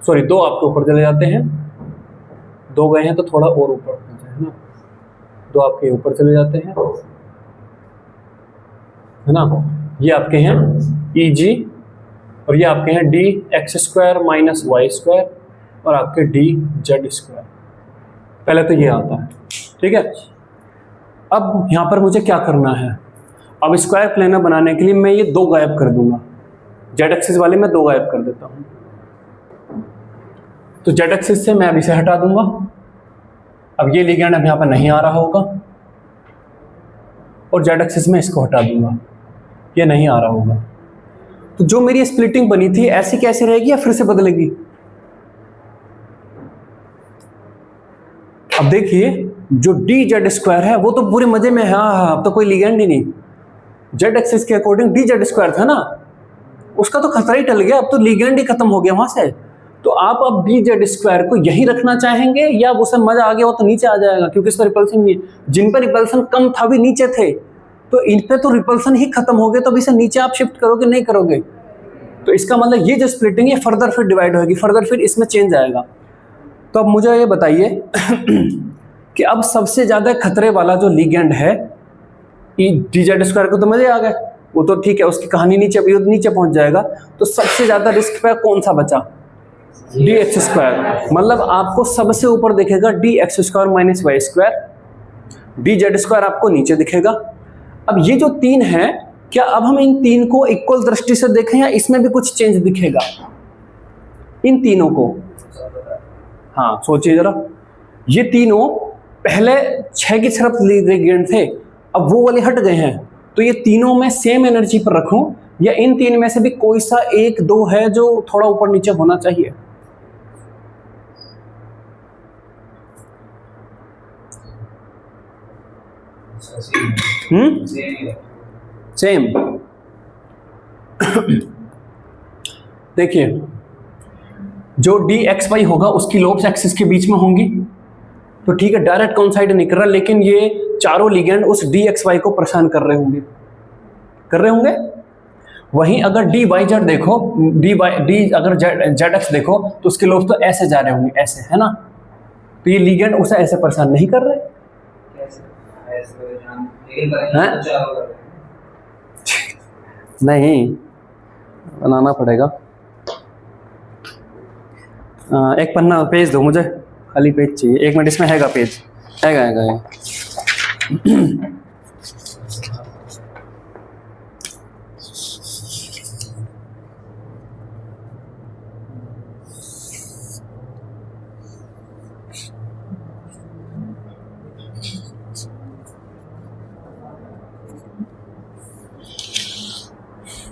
सॉरी दो आपके ऊपर चले जाते हैं, दो गए हैं तो थोड़ा और ऊपर है ना, दो आपके ऊपर चले जाते हैं, है ना, ये आपके हैं EG, और ये आपके हैं DX² माइनस Y², और आपके DZ²। पहले तो ये आता है, ठीक है। अब यहां पर मुझे क्या करना है, अब स्क्वायर प्लेनर बनाने के लिए मैं ये दो गायब कर दूंगा, जेड एक्सिस वाले में दो गायब कर देता हूं। तो जेड एक्सिस से मैं अब इसे हटा दूंगा। अब ये लिगेंड अब यहां पर नहीं आ रहा होगा, और जेड एक्सिस में इसको हटा दूंगा, ये नहीं आ रहा होगा। तो जो मेरी स्प्लिटिंग बनी थी ऐसी कैसे रहेगी या फिर से बदलेगी? अब देखिए जो DZ² है वो तो पूरे मजे में है, हाँ, अब तो कोई लिगेंड ही नहीं। जेड एक्सिस के अकॉर्डिंग DZ² था ना, उसका तो खतरा ही टल गया, अब तो लिगेंड ही खत्म हो गया वहां से। तो आप अब DZ² को यही रखना चाहेंगे या उसे मजा आ गया वो तो नीचे आ जाएगा, क्योंकि इसका रिपल्सन नहीं है। जिन पर रिपल्सन कम था भी नीचे थे, तो इन पे तो रिपल्सन ही खत्म हो गए, तो अब इसे नीचे आप शिफ्ट करोगे नहीं करोगे? तो इसका मतलब ये जो स्प्लिटिंग है फर्दर फिर डिवाइड होगी, फर्दर फिर इसमें चेंज आएगा। तो अब मुझे ये बताइए कि अब सबसे ज्यादा खतरे वाला जो लिगेंड है, DZ² को तो मजे आ गए, वो तो ठीक है, उसकी कहानी नीचे नीचे पहुंच जाएगा। तो सबसे ज्यादा रिस्क पे कौन सा बचा? DX²। मतलब आपको सबसे ऊपर दिखेगा DX² माइनस Y², DZ² आपको नीचे दिखेगा। अब ये जो तीन है, क्या अब हम इन तीन को इक्वल दृष्टि से देखें या इसमें भी कुछ चेंज दिखेगा इन तीनों को? हाँ सोचिए जरा, ये तीनों पहले 6 की तरफ लिगेंड थे, अब वो वाले हट गए हैं, तो ये तीनों में सेम एनर्जी पर रखूं या इन तीन में से भी कोई सा एक दो है जो थोड़ा ऊपर नीचे होना चाहिए? सेम। देखिए जो DXY होगा उसकी लोब्स एक्सिस के बीच में होंगी, तो ठीक है डायरेक्ट कोइंसाइड नहीं कर रहा, लेकिन ये चारों लिगेंड उस DXY को परेशान कर रहे होंगे। वहीं अगर DYZ देखो, अगर ZX देखो तो उसके लोब्स तो ऐसे जा रहे होंगे, ऐसे, है ना, तो ये लिगेंड उसे ऐसे परेशान नहीं कर रहे हैं? नहीं, बनाना पड़ेगा। एक पन्ना पेज दो मुझे, खाली पेज चाहिए, 1 मिनट। इसमें हैगा पेज, हैगा।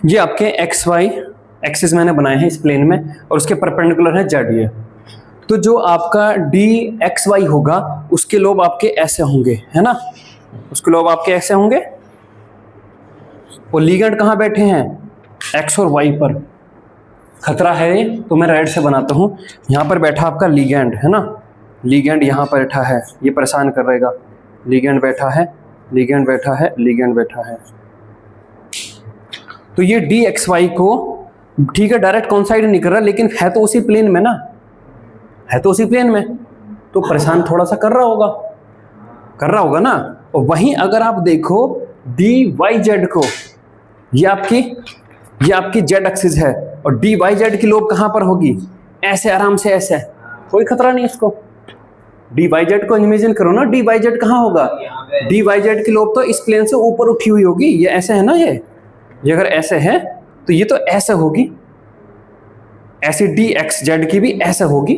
ये आपके XY एक्सिस मैंने बनाए हैं इस प्लेन में, और उसके परपेंडिकुलर है Z ये। तो जो आपका DXY होगा उसके लोब आपके ऐसे होंगे, है ना, उसके लोब आपके ऐसे होंगे, और लिगेंड कहाँ बैठे हैं? X और Y पर। खतरा है तो मैं रेड से बनाता हूँ। यहाँ पर बैठा आपका लिगेंड, है ना, लिगेंड यहाँ पर बैठा है, ये परेशान कर रहेगा। लिगेंड बैठा है, लिगेंड बैठा है, लिगेंड बैठा है। तो ये DXY को ठीक है डायरेक्ट कोइंसाइड नहीं कर रहा, लेकिन है तो उसी प्लेन में ना, है तो उसी प्लेन में, तो परेशान थोड़ा सा कर रहा होगा ना। और वहीं अगर आप देखो DYZ को, ये आपकी Z एक्सिस है, और DYZ की लोब कहां पर होगी? ऐसे आराम से, ऐसे, कोई खतरा नहीं इसको। DYZ को इमेजिन करो ना, DYZ कहां होगा? DYZ की लोब तो इस प्लेन से ऊपर उठी हुई होगी, ये ऐसे है ना, ये अगर ऐसे है तो ये तो ऐसे होगी, ऐसी DXZ की भी ऐसे होगी।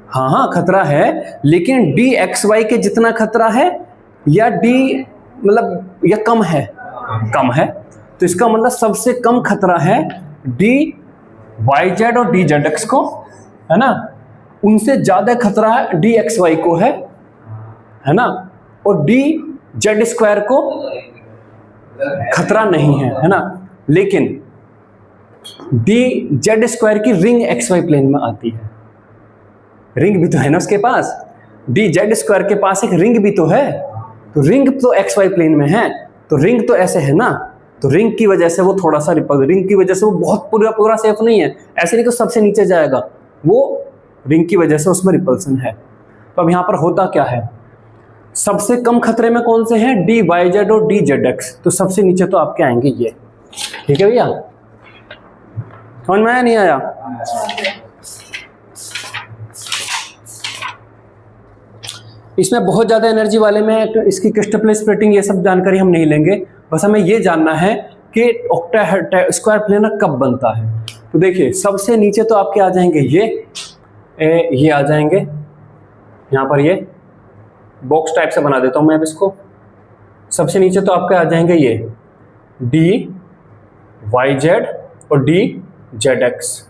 हाँ खतरा है, लेकिन DXY के जितना खतरा है या मतलब या कम है, कम है, तो इसका मतलब सबसे कम खतरा है डी वाई जेड और डी जेड एक्स को, है ना। उनसे ज्यादा खतरा है डी एक्स वाई को है ना, और डी जेड स्क्वायर को खतरा नहीं है ना। लेकिन डी जेड स्क्वायर की रिंग एक्स वाई प्लेन में आती है, रिंग भी तो है ना उसके पास, डी जेड स्क्वायर के पास एक रिंग भी तो है, तो रिंग तो एक्स वाई प्लेन में है, तो रिंग तो ऐसे है ना, तो रिंग की वजह से वो थोड़ा सा रिपल, रिंग की वजह से वो बहुत पूरा पूरा सेफ नहीं है, ऐसे नहीं कि सबसे नीचे जाएगा, वो रिंग की वजह से उसमें रिपल्सन है। तो अब यहां पर होता क्या है, सबसे कम खतरे में कौन से हैं, डी वाई जेड और डी जेड एक्स, तो सबसे नीचे तो आपके आएंगे ये, ठीक है भैया, समझ में आया नहीं आया। इसमें बहुत ज्यादा एनर्जी वाले में तो इसकी क्रिस्टल स्प्लिटिंग ये सब जानकारी हम नहीं लेंगे, बस हमें ये जानना है कि ऑक्टा स्क्वायर प्लेनर कब बनता है। तो देखिए सबसे नीचे तो आपके आ जाएंगे ये आ जाएंगे, यहाँ पर ये बॉक्स टाइप से बना देता हूँ मैं अब इसको। सबसे नीचे तो आपके आ जाएंगे ये डी वाई जेड और डी जेड एक्स।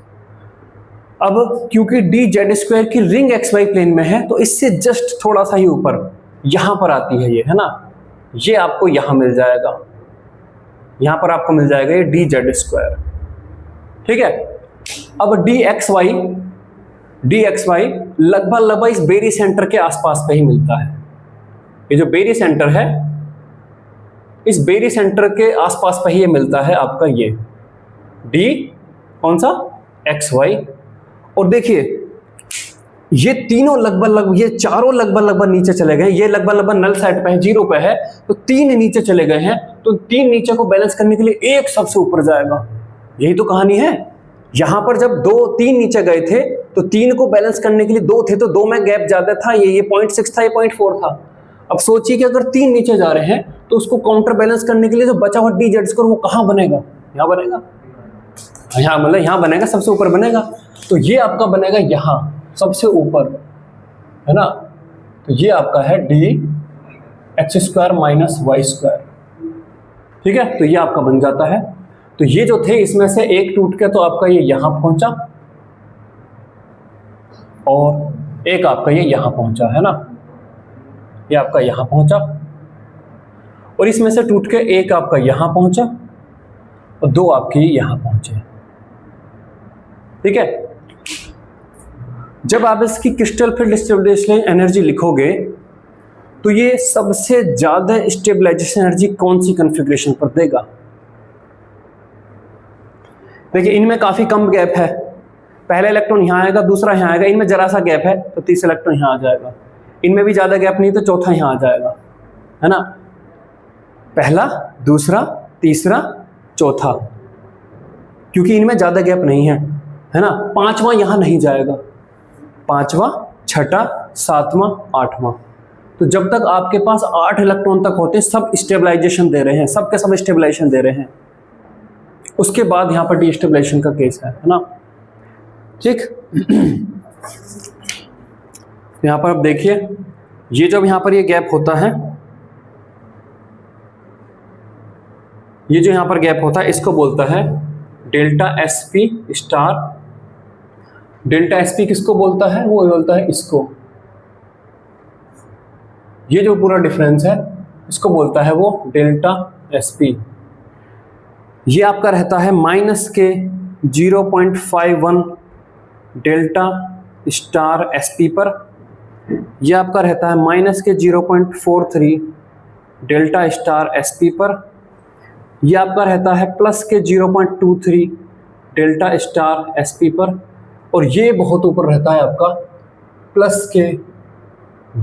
अब क्योंकि डी जेड स्क्वायर की रिंग एक्स वाई प्लेन में है, तो इससे जस्ट थोड़ा सा ही ऊपर यहां पर आती है ये, है ना, ये आपको यहां मिल जाएगा, यहां पर आपको मिल जाएगा ये डी जेड स्क्वायर, ठीक है। अब डी एक्स वाई लगभग इस बेरी सेंटर के आसपास पे ही मिलता है। ये जो बेरी सेंटर है, इस बेरी सेंटर के आसपास पे ही ये मिलता है आपका ये डी कौन सा एक्स वाई। और देखिए ये तीनों लगभग ये चारों लगभग नीचे चले गए, ये लगभग नल साइड पे है, जीरो पे है, तो तीन नीचे चले गए हैं, तो तीन नीचे को बैलेंस करने के लिए एक सबसे ऊपर जाएगा, यही तो कहानी है। यहां पर जब तीन नीचे गए थे तो तीन को बैलेंस करने के लिए दो थे, तो दो में गैप ज्यादा था, ये 0.6 था, ये 0.4 था। अब सोचिए कि अगर तीन नीचे जा रहे हैं तो उसको काउंटर बैलेंस करने के लिए जो बचा हुआ डी जेड स्क्वायर वो कहां बनेगा, यहां बनेगा, यहां मतलब यहां बनेगा, सबसे ऊपर बनेगा, तो ये आपका बनेगा यहां सबसे ऊपर, है ना। तो ये आपका है D X square minus Y square, ठीक है, तो ये आपका बन जाता है। तो ये जो थे इसमें से एक टूट के तो आपका ये यहां पहुंचा और एक आपका ये यहां पहुंचा, है ना, ये आपका यहां पहुंचा, और इसमें से टूट के एक आपका यहां पहुंचा और दो आपके यहां पहुंचे, ठीक है। जब आप इसकी क्रिस्टल फील्ड स्टेबलाइजेशन एनर्जी लिखोगे तो ये सबसे ज्यादा स्टेबलाइजेशन एनर्जी कौन सी कॉन्फ़िगरेशन पर देगा। देखिए इनमें काफी कम गैप है, पहला इलेक्ट्रॉन यहां आएगा, दूसरा यहां आएगा, इनमें जरा सा गैप है तो तीसरा इलेक्ट्रॉन यहां आ जाएगा, इनमें भी ज्यादा गैप नहीं तो चौथा यहां आ जाएगा, है ना, पहला दूसरा तीसरा चौथा, क्योंकि इनमें ज्यादा गैप नहीं है ना। पांचवा यहां नहीं जाएगा, पांचवा छठा सातवां आठवां, तो जब तक आपके पास 8 इलेक्ट्रॉन तक होते सब स्टेबलाइजेशन दे रहे हैं, सब के सब स्टेबलाइजेशन दे रहे हैं, उसके बाद यहां पर डीस्टेबलाइजेशन का केस है ना, ठीक। यहां पर आप देखिए ये जब यहां पर ये गैप होता है, ये जो यहां पर गैप होता है इसको बोलता है delta SP star. Delta SP किसको बोलता है, वो बोलता है इसको, ये जो पूरा डिफरेंस है इसको बोलता है वो डेल्टा एसपी। ये आपका रहता है माइनस के 0.51 डेल्टा स्टार एसपी पर, यह आपका रहता है माइनस के 0.43 डेल्टा स्टार एसपी पर, यह आपका रहता है प्लस के 0.23 डेल्टा स्टार एसपी पर, और ये बहुत ऊपर रहता है आपका प्लस के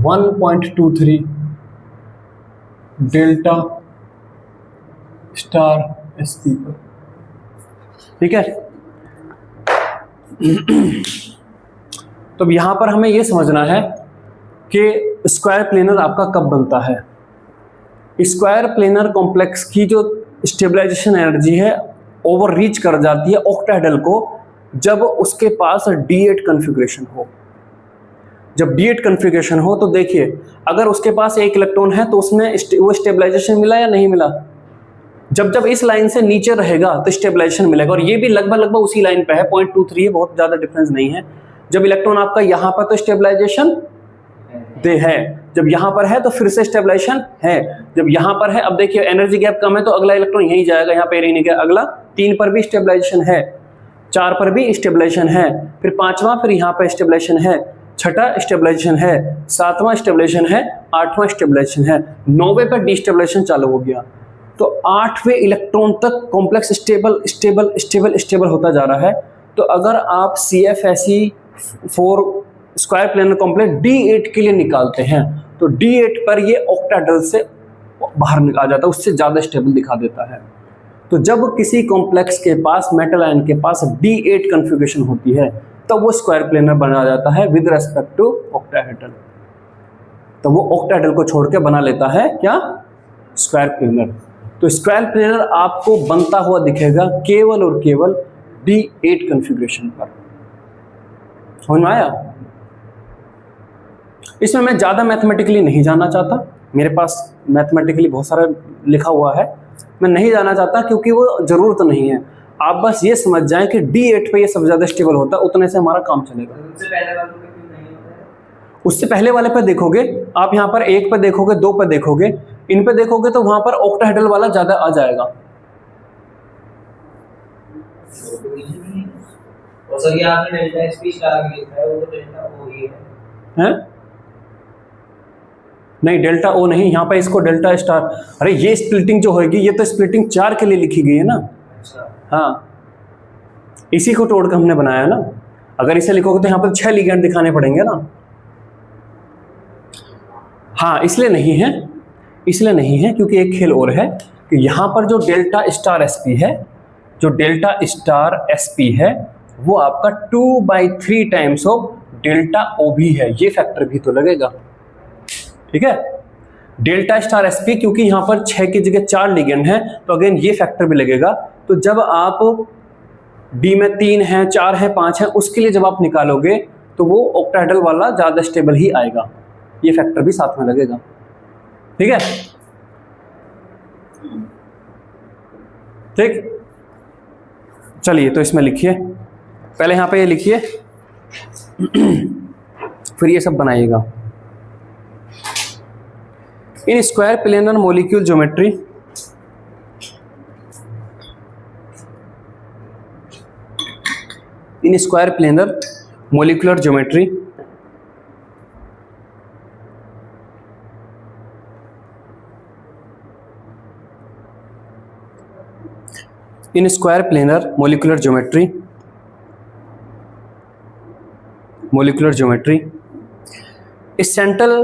1.23 डेल्टा स्टार एसपी पर, ठीक है। तो यहां पर हमें यह समझना है कि स्क्वायर प्लेनर आपका कब बनता है। स्क्वायर प्लेनर कॉम्प्लेक्स की जो स्टेबलाइजेशन एनर्जी है ओवर रीच कर जाती है ऑक्टाहेड्रल को जब उसके पास D8 कॉन्फ़िगरेशन हो। जब D8 कॉन्फ़िगरेशन हो तो देखिए अगर उसके पास एक इलेक्ट्रॉन है तो उसमें वो स्टेबलाइजेशन मिला या नहीं मिला। जब जब इस लाइन से नीचे रहेगा तो स्टेबलाइजेशन मिलेगा, और ये भी लगभग उसी लाइन पे है, 0.23 है, बहुत ज्यादा डिफरेंस नहीं है। जब इलेक्ट्रॉन आपका यहाँ पर तो स्टेबलाइजेशन दे है, जब यहाँ पर है तो फिर से स्टेबलाइजेशन है, जब यहाँ पर है, अब देखिए एनर्जी गैप कम है तो अगला इलेक्ट्रॉन यहीं जाएगा, यहाँ पे नहीं गया, अगला 3 पर भी स्टेबलाइजेशन है, 4 पर भी स्टेबलाइजेशन है, फिर 5वां फिर यहाँ पर स्टेबलाइजेशन है, 6ठा स्टेबलाइजेशन है, 7वां स्टेबलाइजेशन है, 8वां स्टेबलाइजेशन है, 9वें पर डिस्टेबलाइजेशन चालू हो गया। तो 8वें इलेक्ट्रॉन तक complex stable stable stable stable होता जा रहा है। तो अगर आप CFSE4 square planar complex D8 के लिए निकालते हैं तो D8 पर ये ऑक्टाहेड्रल से बाहर निकाल जाता है, उससे ज़्यादा स्टेबल दिखा देता है। तो जब किसी कॉम्प्लेक्स के पास मेटल आयन के पास D8 कॉन्फ़िगरेशन होती है तब वो स्क्वायर प्लेनर बना जाता है विद रेस्पेक्ट टू ऑक्टाहेड्रल। तो वो ऑक्टाहेड्रल को छोड़ के बना लेता है क्या, स्क्वायर प्लेनर। तो स्क्वायर प्लेनर आपको बनता हुआ दिखेगा केवल और केवल D8 कॉन्फ़िगरेशन पर। समझ में आया? इसमें मैं ज़्यादा मैथमेटिकली नहीं जाना चाहता, मेरे पास मैथमेटिकली बहुत सारा लिखा हुआ है, मैं नहीं जाना चाहता क्योंकि वो ज़रूरत नहीं है। आप बस ये समझ जाएं कि D8 पे ये सबसे ज़्यादा स्टेबल होता है, उतने से हमारा काम चलेगा। उससे पहले वाले पे देखोगे आप, यहाँ पर 1 पे देखोगे, 2 पे देखोगे, इन पे देखोगे तो वहां पर ऑक्टाहेड्रल वाला ज्यादा आ जाएगा। और सर ये आपने डेल्टा एसपी स्टार भी लिखा है, वो तो डेल्टा ओ ही है। नहीं डेल्टा ओ नहीं, यहाँ पे इसको डेल्टा स्टार, अरे ये स्प्लिटिंग जो होगी ये तो स्प्लिटिंग 4 के लिए लिखी गई है ना। अच्छा। हाँ, इसी को तोड़ के हमने बनाया ना। अगर इसे लिखोगे तो यहाँ पर 6 लिगेंड दिखाने पड़ेंगे ना। हाँ, इसलिए नहीं है क्योंकि एक खेल और है कि यहाँ पर जो डेल्टा स्टार एसपी है, जो डेल्टा स्टार एसपी है वो आपका 2/3 टाइम्स ऑफ डेल्टा ओ भी है, ये फैक्टर भी तो लगेगा। ठीक है, डेल्टा स्टार एसपी क्योंकि यहाँ पर 6 की जगह 4 लिगेंड है तो अगेन ये फैक्टर भी लगेगा। तो जब आप डी में 3 है, 4 है, 5 है, उसके लिए जब आप निकालोगे तो वो ऑक्टाहेड्रल वाला ज्यादा स्टेबल ही आएगा, ये फैक्टर भी साथ में लगेगा। ठीक है, ठीक, चलिए तो इसमें लिखिए, पहले यहां पे ये लिखिए फिर ये सब बनाइएगा। In square planar molecule geometry in square planar molecular geometry in square planar molecular geometry a central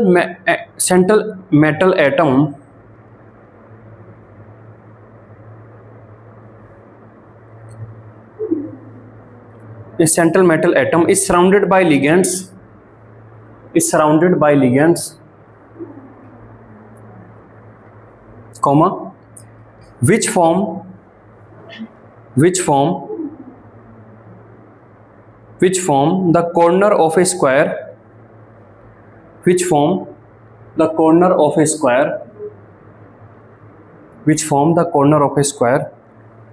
metal atom is surrounded by ligands comma which form the corner of a square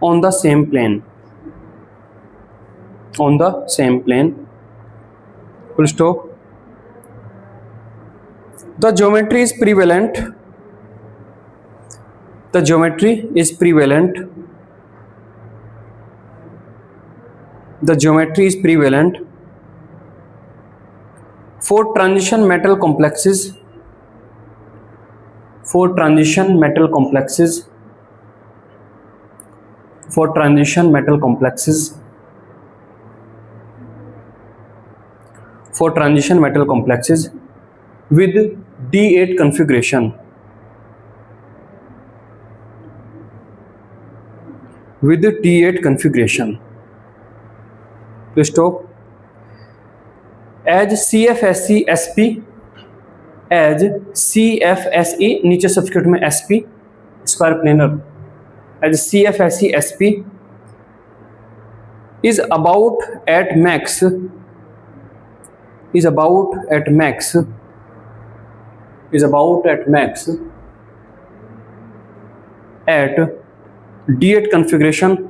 on the same plane full stop. The geometry is prevalent for transition metal complexes with D8 configuration. Please stop. As CFSE SP, नीचे subscript में SP square planar, as CFSE SP is about at max is about at max at D8 configuration.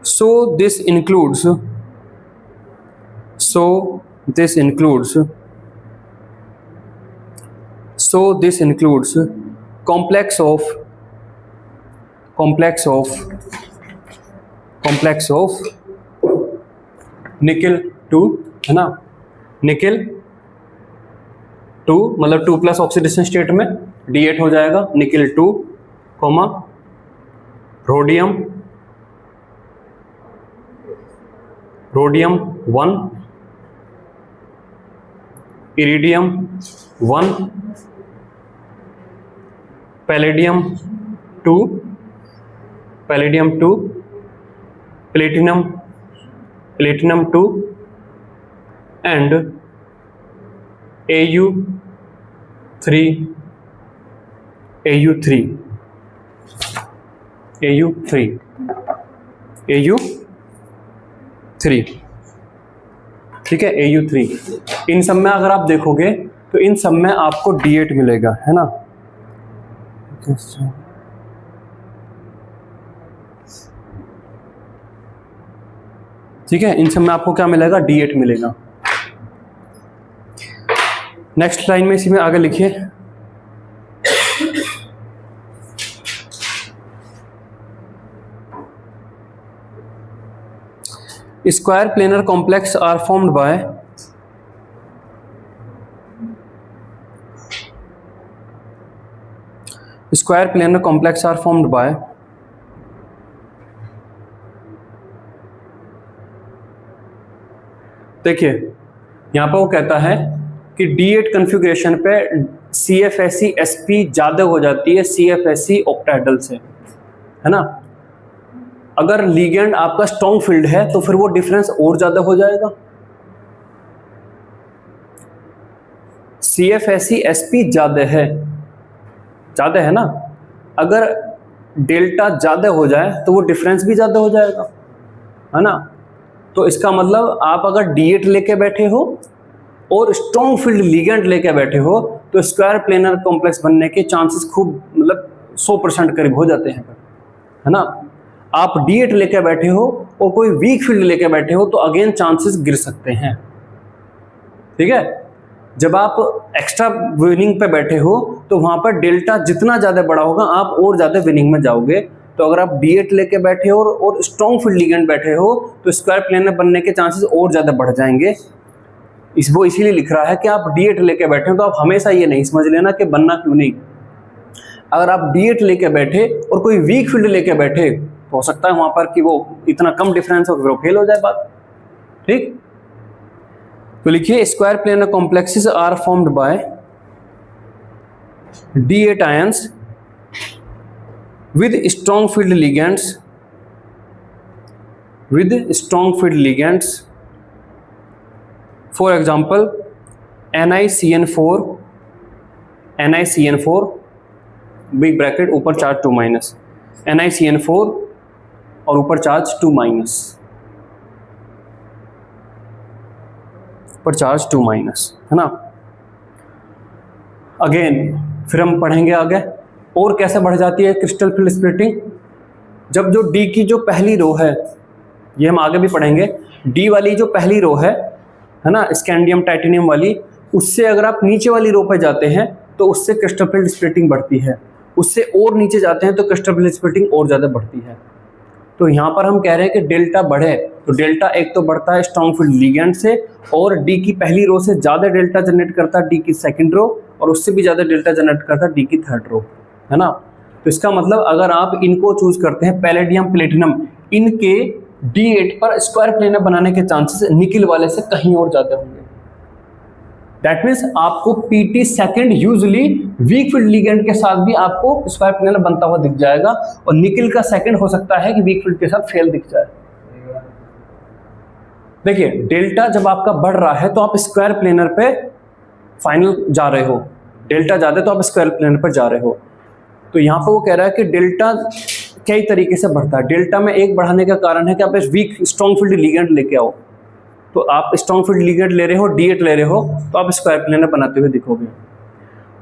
So this includes complex of nickel 2, है ना, nickel 2 मतलब 2 plus oxidation state में D8 हो जाएगा, nickel 2, rhodium 1, iridium 1, palladium 2, platinum 2 and Au3 ठीक है, Au3। इन सब में अगर आप देखोगे तो इन सब में आपको D8 मिलेगा, है ना। ठीक है, इन सब में आपको क्या मिलेगा, D8 मिलेगा। नेक्स्ट लाइन में इसी में आगे लिखिए, square planar complex are formed by देखिए यहां पर वो कहता है कि D8 कन्फिग्रेशन पे CFSE sp ज्यादा हो जाती है CFSE ऑक्टाहेड्रल से, है ना। अगर लिगेंड आपका स्ट्रॉन्ग फील्ड है तो फिर वो डिफरेंस और ज्यादा हो जाएगा। CFSE sp ज्यादा है ना, अगर डेल्टा ज्यादा हो जाए तो वो डिफरेंस भी ज्यादा हो जाएगा, है ना। तो इसका मतलब आप अगर D8 लेके बैठे हो और स्ट्रॉन्ग फील्ड लिगेंड लेके बैठे हो तो स्क्वायर प्लेनर कॉम्प्लेक्स बनने के चांसेस खूब मतलब 100% करीब हो जाते हैं, है ना। आप D8 लेके बैठे हो और कोई वीक फील्ड लेके बैठे हो तो अगेन चांसेस गिर सकते हैं, ठीक है। जब आप एक्स्ट्रा विनिंग पे बैठे हो तो वहां पर डेल्टा जितना ज्यादा बड़ा होगा आप और ज्यादा विनिंग में जाओगे। तो अगर आप D8 लेके बैठे हो और स्ट्रॉन्ग फील्ड लिगेंड बैठे हो तो स्क्वायर प्लेनर बनने के चांसेस और ज्यादा बढ़ जाएंगे। वो इसीलिए लिख रहा है कि आप D8 लेके बैठे हो तो आप हमेशा ये नहीं समझ लेना कि बनना क्यों नहीं। अगर आप D8 लेके बैठे और कोई वीक फील्ड लेके बैठे तो हो सकता है वहां पर कि वो इतना कम डिफरेंस हो फिर फेल हो जाए बात, ठीक। तो लिखिए square planar complexes are formed by D8 ions with strong field ligands, for example NiCN4 big bracket ऊपर चार्ज 2 माइनस, NiCN4 और ऊपर चार्ज 2 माइनस, है ना। अगेन फिर हम पढ़ेंगे आगे और कैसे बढ़ जाती है क्रिस्टल फील्ड स्प्लिटिंग। जब जो D की जो पहली रो है, ये हम आगे भी पढ़ेंगे, D वाली जो पहली रो है ना, स्कैंडियम टाइटेनियम वाली, उससे अगर आप नीचे वाली रो पर जाते हैं तो उससे क्रिस्टल फील्ड स्प्लिटिंग बढ़ती है, उससे और नीचे जाते हैं तो क्रिस्टल फील्ड स्प्लिटिंग और ज़्यादा बढ़ती है। तो यहाँ पर हम कह रहे हैं कि डेल्टा बढ़े तो डेल्टा एक तो बढ़ता है स्ट्रॉन्ग फील्ड लिगेंड से, और D की पहली रो से ज़्यादा डेल्टा जनरेट करता है D की सेकंड रो, और उससे भी ज़्यादा डेल्टा जनरेट करता है D की थर्ड रो, है ना। तो इसका मतलब अगर आप इनको चूज करते हैं पैलेडियम प्लेटिनम, इनके D8 पर स्क्वायर प्लेनर बनाने के चांसेस निकिल वाले से कहीं और ज़्यादा होंगे। दैट मीन्स आपको PT second usually weak field ligand के साथ भी आपको स्क्वायर प्लेनर बनता हुआ दिख जाएगा, और निकिल का सेकंड हो सकता है कि वीक फील्ड के साथ फेल दिख जाए। देखिए डेल्टा जब आपका बढ़ रहा है तो आप स्क्वायर प्लेनर पे फाइनल जा रहे हो, डेल्टा ज्यादा तो आप स्क्वायर प्लेनर पर जा रहे हो। तो यहाँ पर वो कह रहा है कि डेल्टा कई तरीके से बढ़ता है। डेल्टा में एक बढ़ाने का कारण है कि आप वीक स्ट्रॉन्ग फील्ड लिगेंड लेके आओ, तो आप स्ट्रॉन्ग फील्ड लिगेंड ले रहे हो, D8 ले रहे हो, तो आप स्क्वायर प्लेनर बनाते हुए दिखोगे।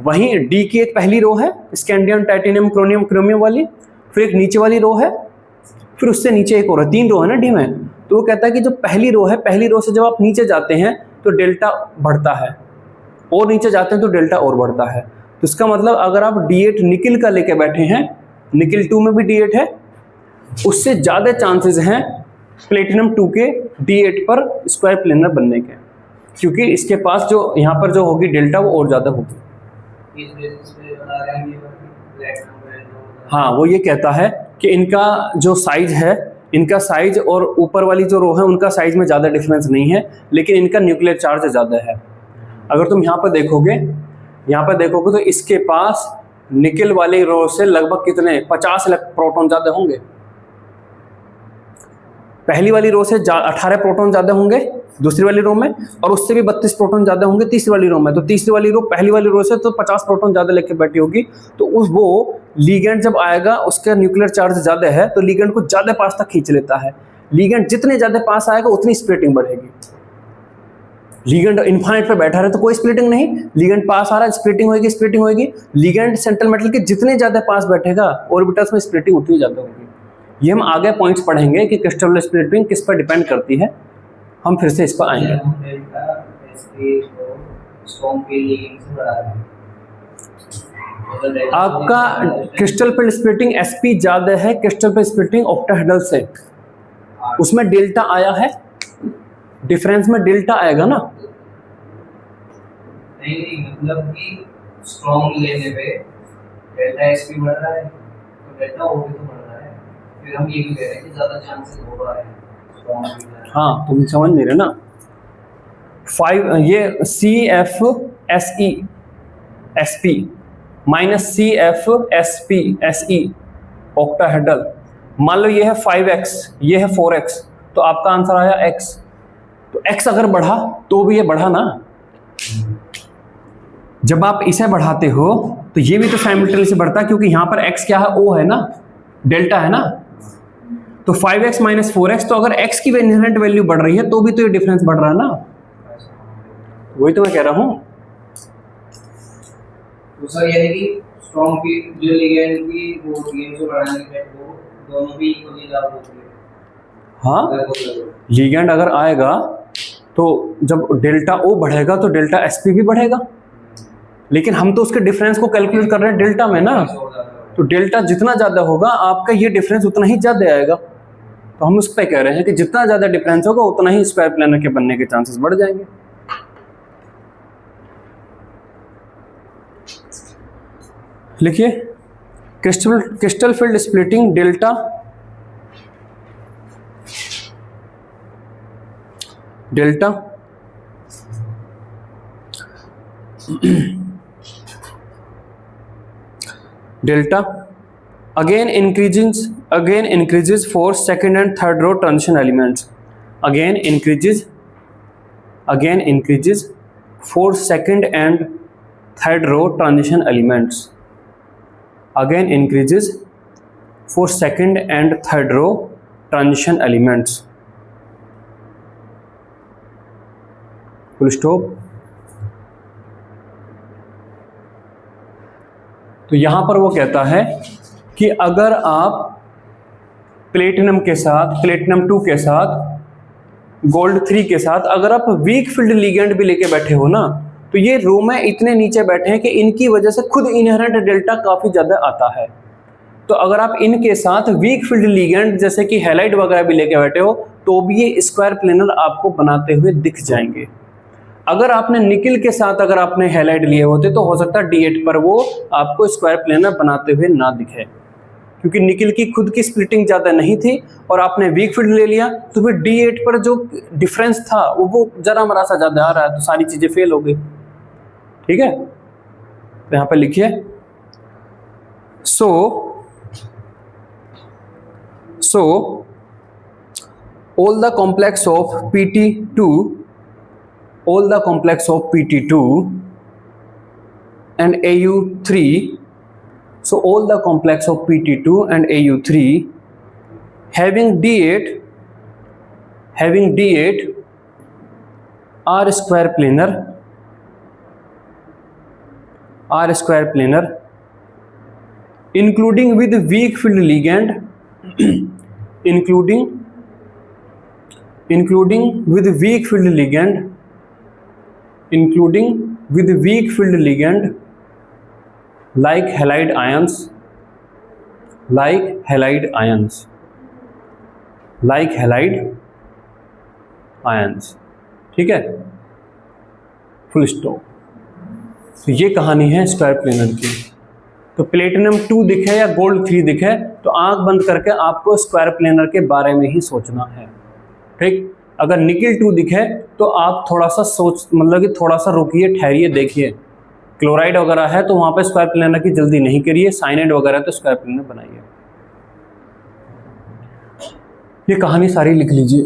वहीं डी की एक पहली रो है स्कैंडियम टाइटेनियम क्रोमियम क्रोमियम वाली, फिर एक नीचे वाली रो है, फिर उससे नीचे एक और है, 3 रो है ना डी में। तो वो कहता है कि जो पहली रो है, पहली रो से जब आप नीचे जाते हैं तो डेल्टा बढ़ता है, और नीचे जाते हैं तो डेल्टा और बढ़ता है। तो इसका मतलब अगर आप D8 निकिल का लेके बैठे हैं, निकिल 2 में भी D8 है, उससे ज़्यादा चांसेस हैं प्लेटिनम 2 के D8 पर स्क्वायर प्लेनर बनने के, क्योंकि इसके पास जो यहाँ पर जो होगी डेल्टा वो और ज़्यादा होगी। इस बेसिस पे बता रहे हैं ये प्लेटिनम है जो, हाँ, वो ये कहता है कि इनका जो साइज है, इनका साइज और ऊपर वाली जो रो है उनका साइज में ज़्यादा डिफरेंस नहीं है, लेकिन इनका न्यूक्लियर चार्ज ज़्यादा है। अगर तुम यहाँ पर देखोगे तो इसके पास निकिल वाली रो से लगभग कितने 50 प्रोटॉन ज़्यादा होंगे, पहली वाली रो से 18 प्रोटॉन ज़्यादा होंगे दूसरी वाली रो में, और उससे भी 32 प्रोटॉन ज़्यादा होंगे तीसरी वाली रो में। तो तीसरी वाली रो पहली वाली रो से तो 50 प्रोटॉन ज़्यादा लेके बैठी होगी, तो उस वो लिगेंड जब आएगा उसका न्यूक्लियर चार्ज ज़्यादा है तो लिगेंड को ज़्यादा पास तक खींच लेता है। लिगेंड जितने ज़्यादा पास आएगा उतनी स्प्लिटिंग बढ़ेगी। लिगेंड इनफाइनाइट पे बैठा रहे तो कोई स्प्लिटिंग नहीं, लिगेंड पास आ रहा है स्प्लिटिंग होगी। लिगेंड सेंट्रल मेटल के जितने ज़्यादा पास बैठेगा ऑर्बिटल्स में स्प्लिटिंग उतनी ज़्यादा होगी। ये हम आगे पॉइंट्स पढ़ेंगे कि क्रिस्टल स्प्लिटिंग किस पर डिपेंड करती है, हम फिर से इस पर आएंगे। आपका क्रिस्टल फील्ड स्प्लिटिंग SP ज़्यादा है क्रिस्टल फील्ड स्प्लिटिंग ऑक्टाहेड्रल से, उसमें डेल्टा आया है, डिफरेंस में डेल्टा आएगा ना। नहीं मतलब कि स्ट्रॉन्ग लेने पे डेल्टा SP बढ़ रहा है तो डेल्टा O भी तो बढ़ रहा है, फिर हम ये भी कह रहे हैं कि ज़्यादा चांसेस हो रहा है स्ट्रॉन्ग। हाँ, तुम समझ नहीं रहे ना। 5 ये CFSE SP minus CFSP SE octahedral, मान लो ये है 5x ये है 4x, तो आपका आंसर आया x। तो x अगर बढ़ा तो भी ये बढ़ा ना, जब आप इसे बढ़ाते हो तो ये भी तो साइमल्टेनियसली बढ़ता है, क्योंकि यहां पर x क्या है, O है ना, डेल्टा है ना। तो 5x माइनस 4x, तो अगर x की इनहेरेंट वैल्यू बढ़ रही है तो भी तो ये डिफरेंस बढ़ रहा है ना, वही तो मैं कह रहा हूं। तो सर यानी कि स्ट्रॉन्ग की जो लिगेंड की वो गेम से बढ़ाने के वो दोनों भी इक्वली लागू होते हैं। हाँ, लिगेंड अगर आएगा तो जब डेल्टा O बढ़ेगा तो डेल्टा SP भी बढ़ेगा, लेकिन हम तो उसके डिफरेंस को कैलकुलेट कर रहे हैं डेल्टा में ना, तो डेल्टा जितना ज़्यादा होगा आपका ये डिफरेंस उतना ही ज़्यादा आएगा। तो हम उस पर कह रहे हैं कि जितना ज़्यादा डिफरेंस होगा उतना ही स्क्वायर प्लेनर के बनने के चांसेस बढ़ जाएंगे। लिखिए, crystal field splitting delta again increases for second and third row transition elements. Again increases for second and third row transition elements. Again increases for second and third row transition elements. Full stop. तो यहां पर वो कहता है कि अगर आप platinum 2 के साथ गोल्ड 3 के साथ अगर आप वीक फील्ड लिगेंड भी लेके बैठे हो ना, तो ये रो में इतने नीचे बैठे हैं कि इनकी वजह से खुद इनहेरेंट डेल्टा काफी ज्यादा आता है। तो अगर आप इनके साथ वीक फील्ड लिगेंड जैसे कि हैलाइड वगैरह भी लेके बैठे हो तो भी ये स्क्वायर प्लेनर आपको बनाते हुए दिख जाएंगे। अगर आपने निकिल के साथ अगर आपने हैलाइड लिए होते तो हो सकता है D8 पर वो आपको स्क्वायर प्लेनर बनाते हुए ना दिखे, क्योंकि निकिल की खुद की स्प्लिटिंग ज़्यादा नहीं थी और आपने वीक फील्ड ले लिया, तो फिर D8 पर जो डिफरेंस था वो जरा मरा सा ज़्यादा आ रहा है, तो सारी चीज़ें फेल हो गई। ठीक है, तो यहाँ पर लिखिए, so all the complex of PT2 and AU3 So all the complex of Pt2 and Au3 having D8 are square planar including with weak field ligand including with weak field ligand like halide ions, ठीक है, full stop. तो ये कहानी है square planar की। तो platinum 2 दिखे या गोल्ड 3 दिखे तो आंख बंद करके आपको स्क्वायर प्लेनर के बारे में ही सोचना है, ठीक। अगर निकिल 2 दिखे तो आप थोड़ा सा मतलब कि थोड़ा सा रुकिए, ठहरिए, देखिए। क्लोराइड वगैरह है तो वहां पे स्क्वायर प्लेनर की जल्दी नहीं करिए, साइनाइड वगैरह तो स्क्वायर प्लेनर बनाइए। ये कहानी सारी लिख लीजिए।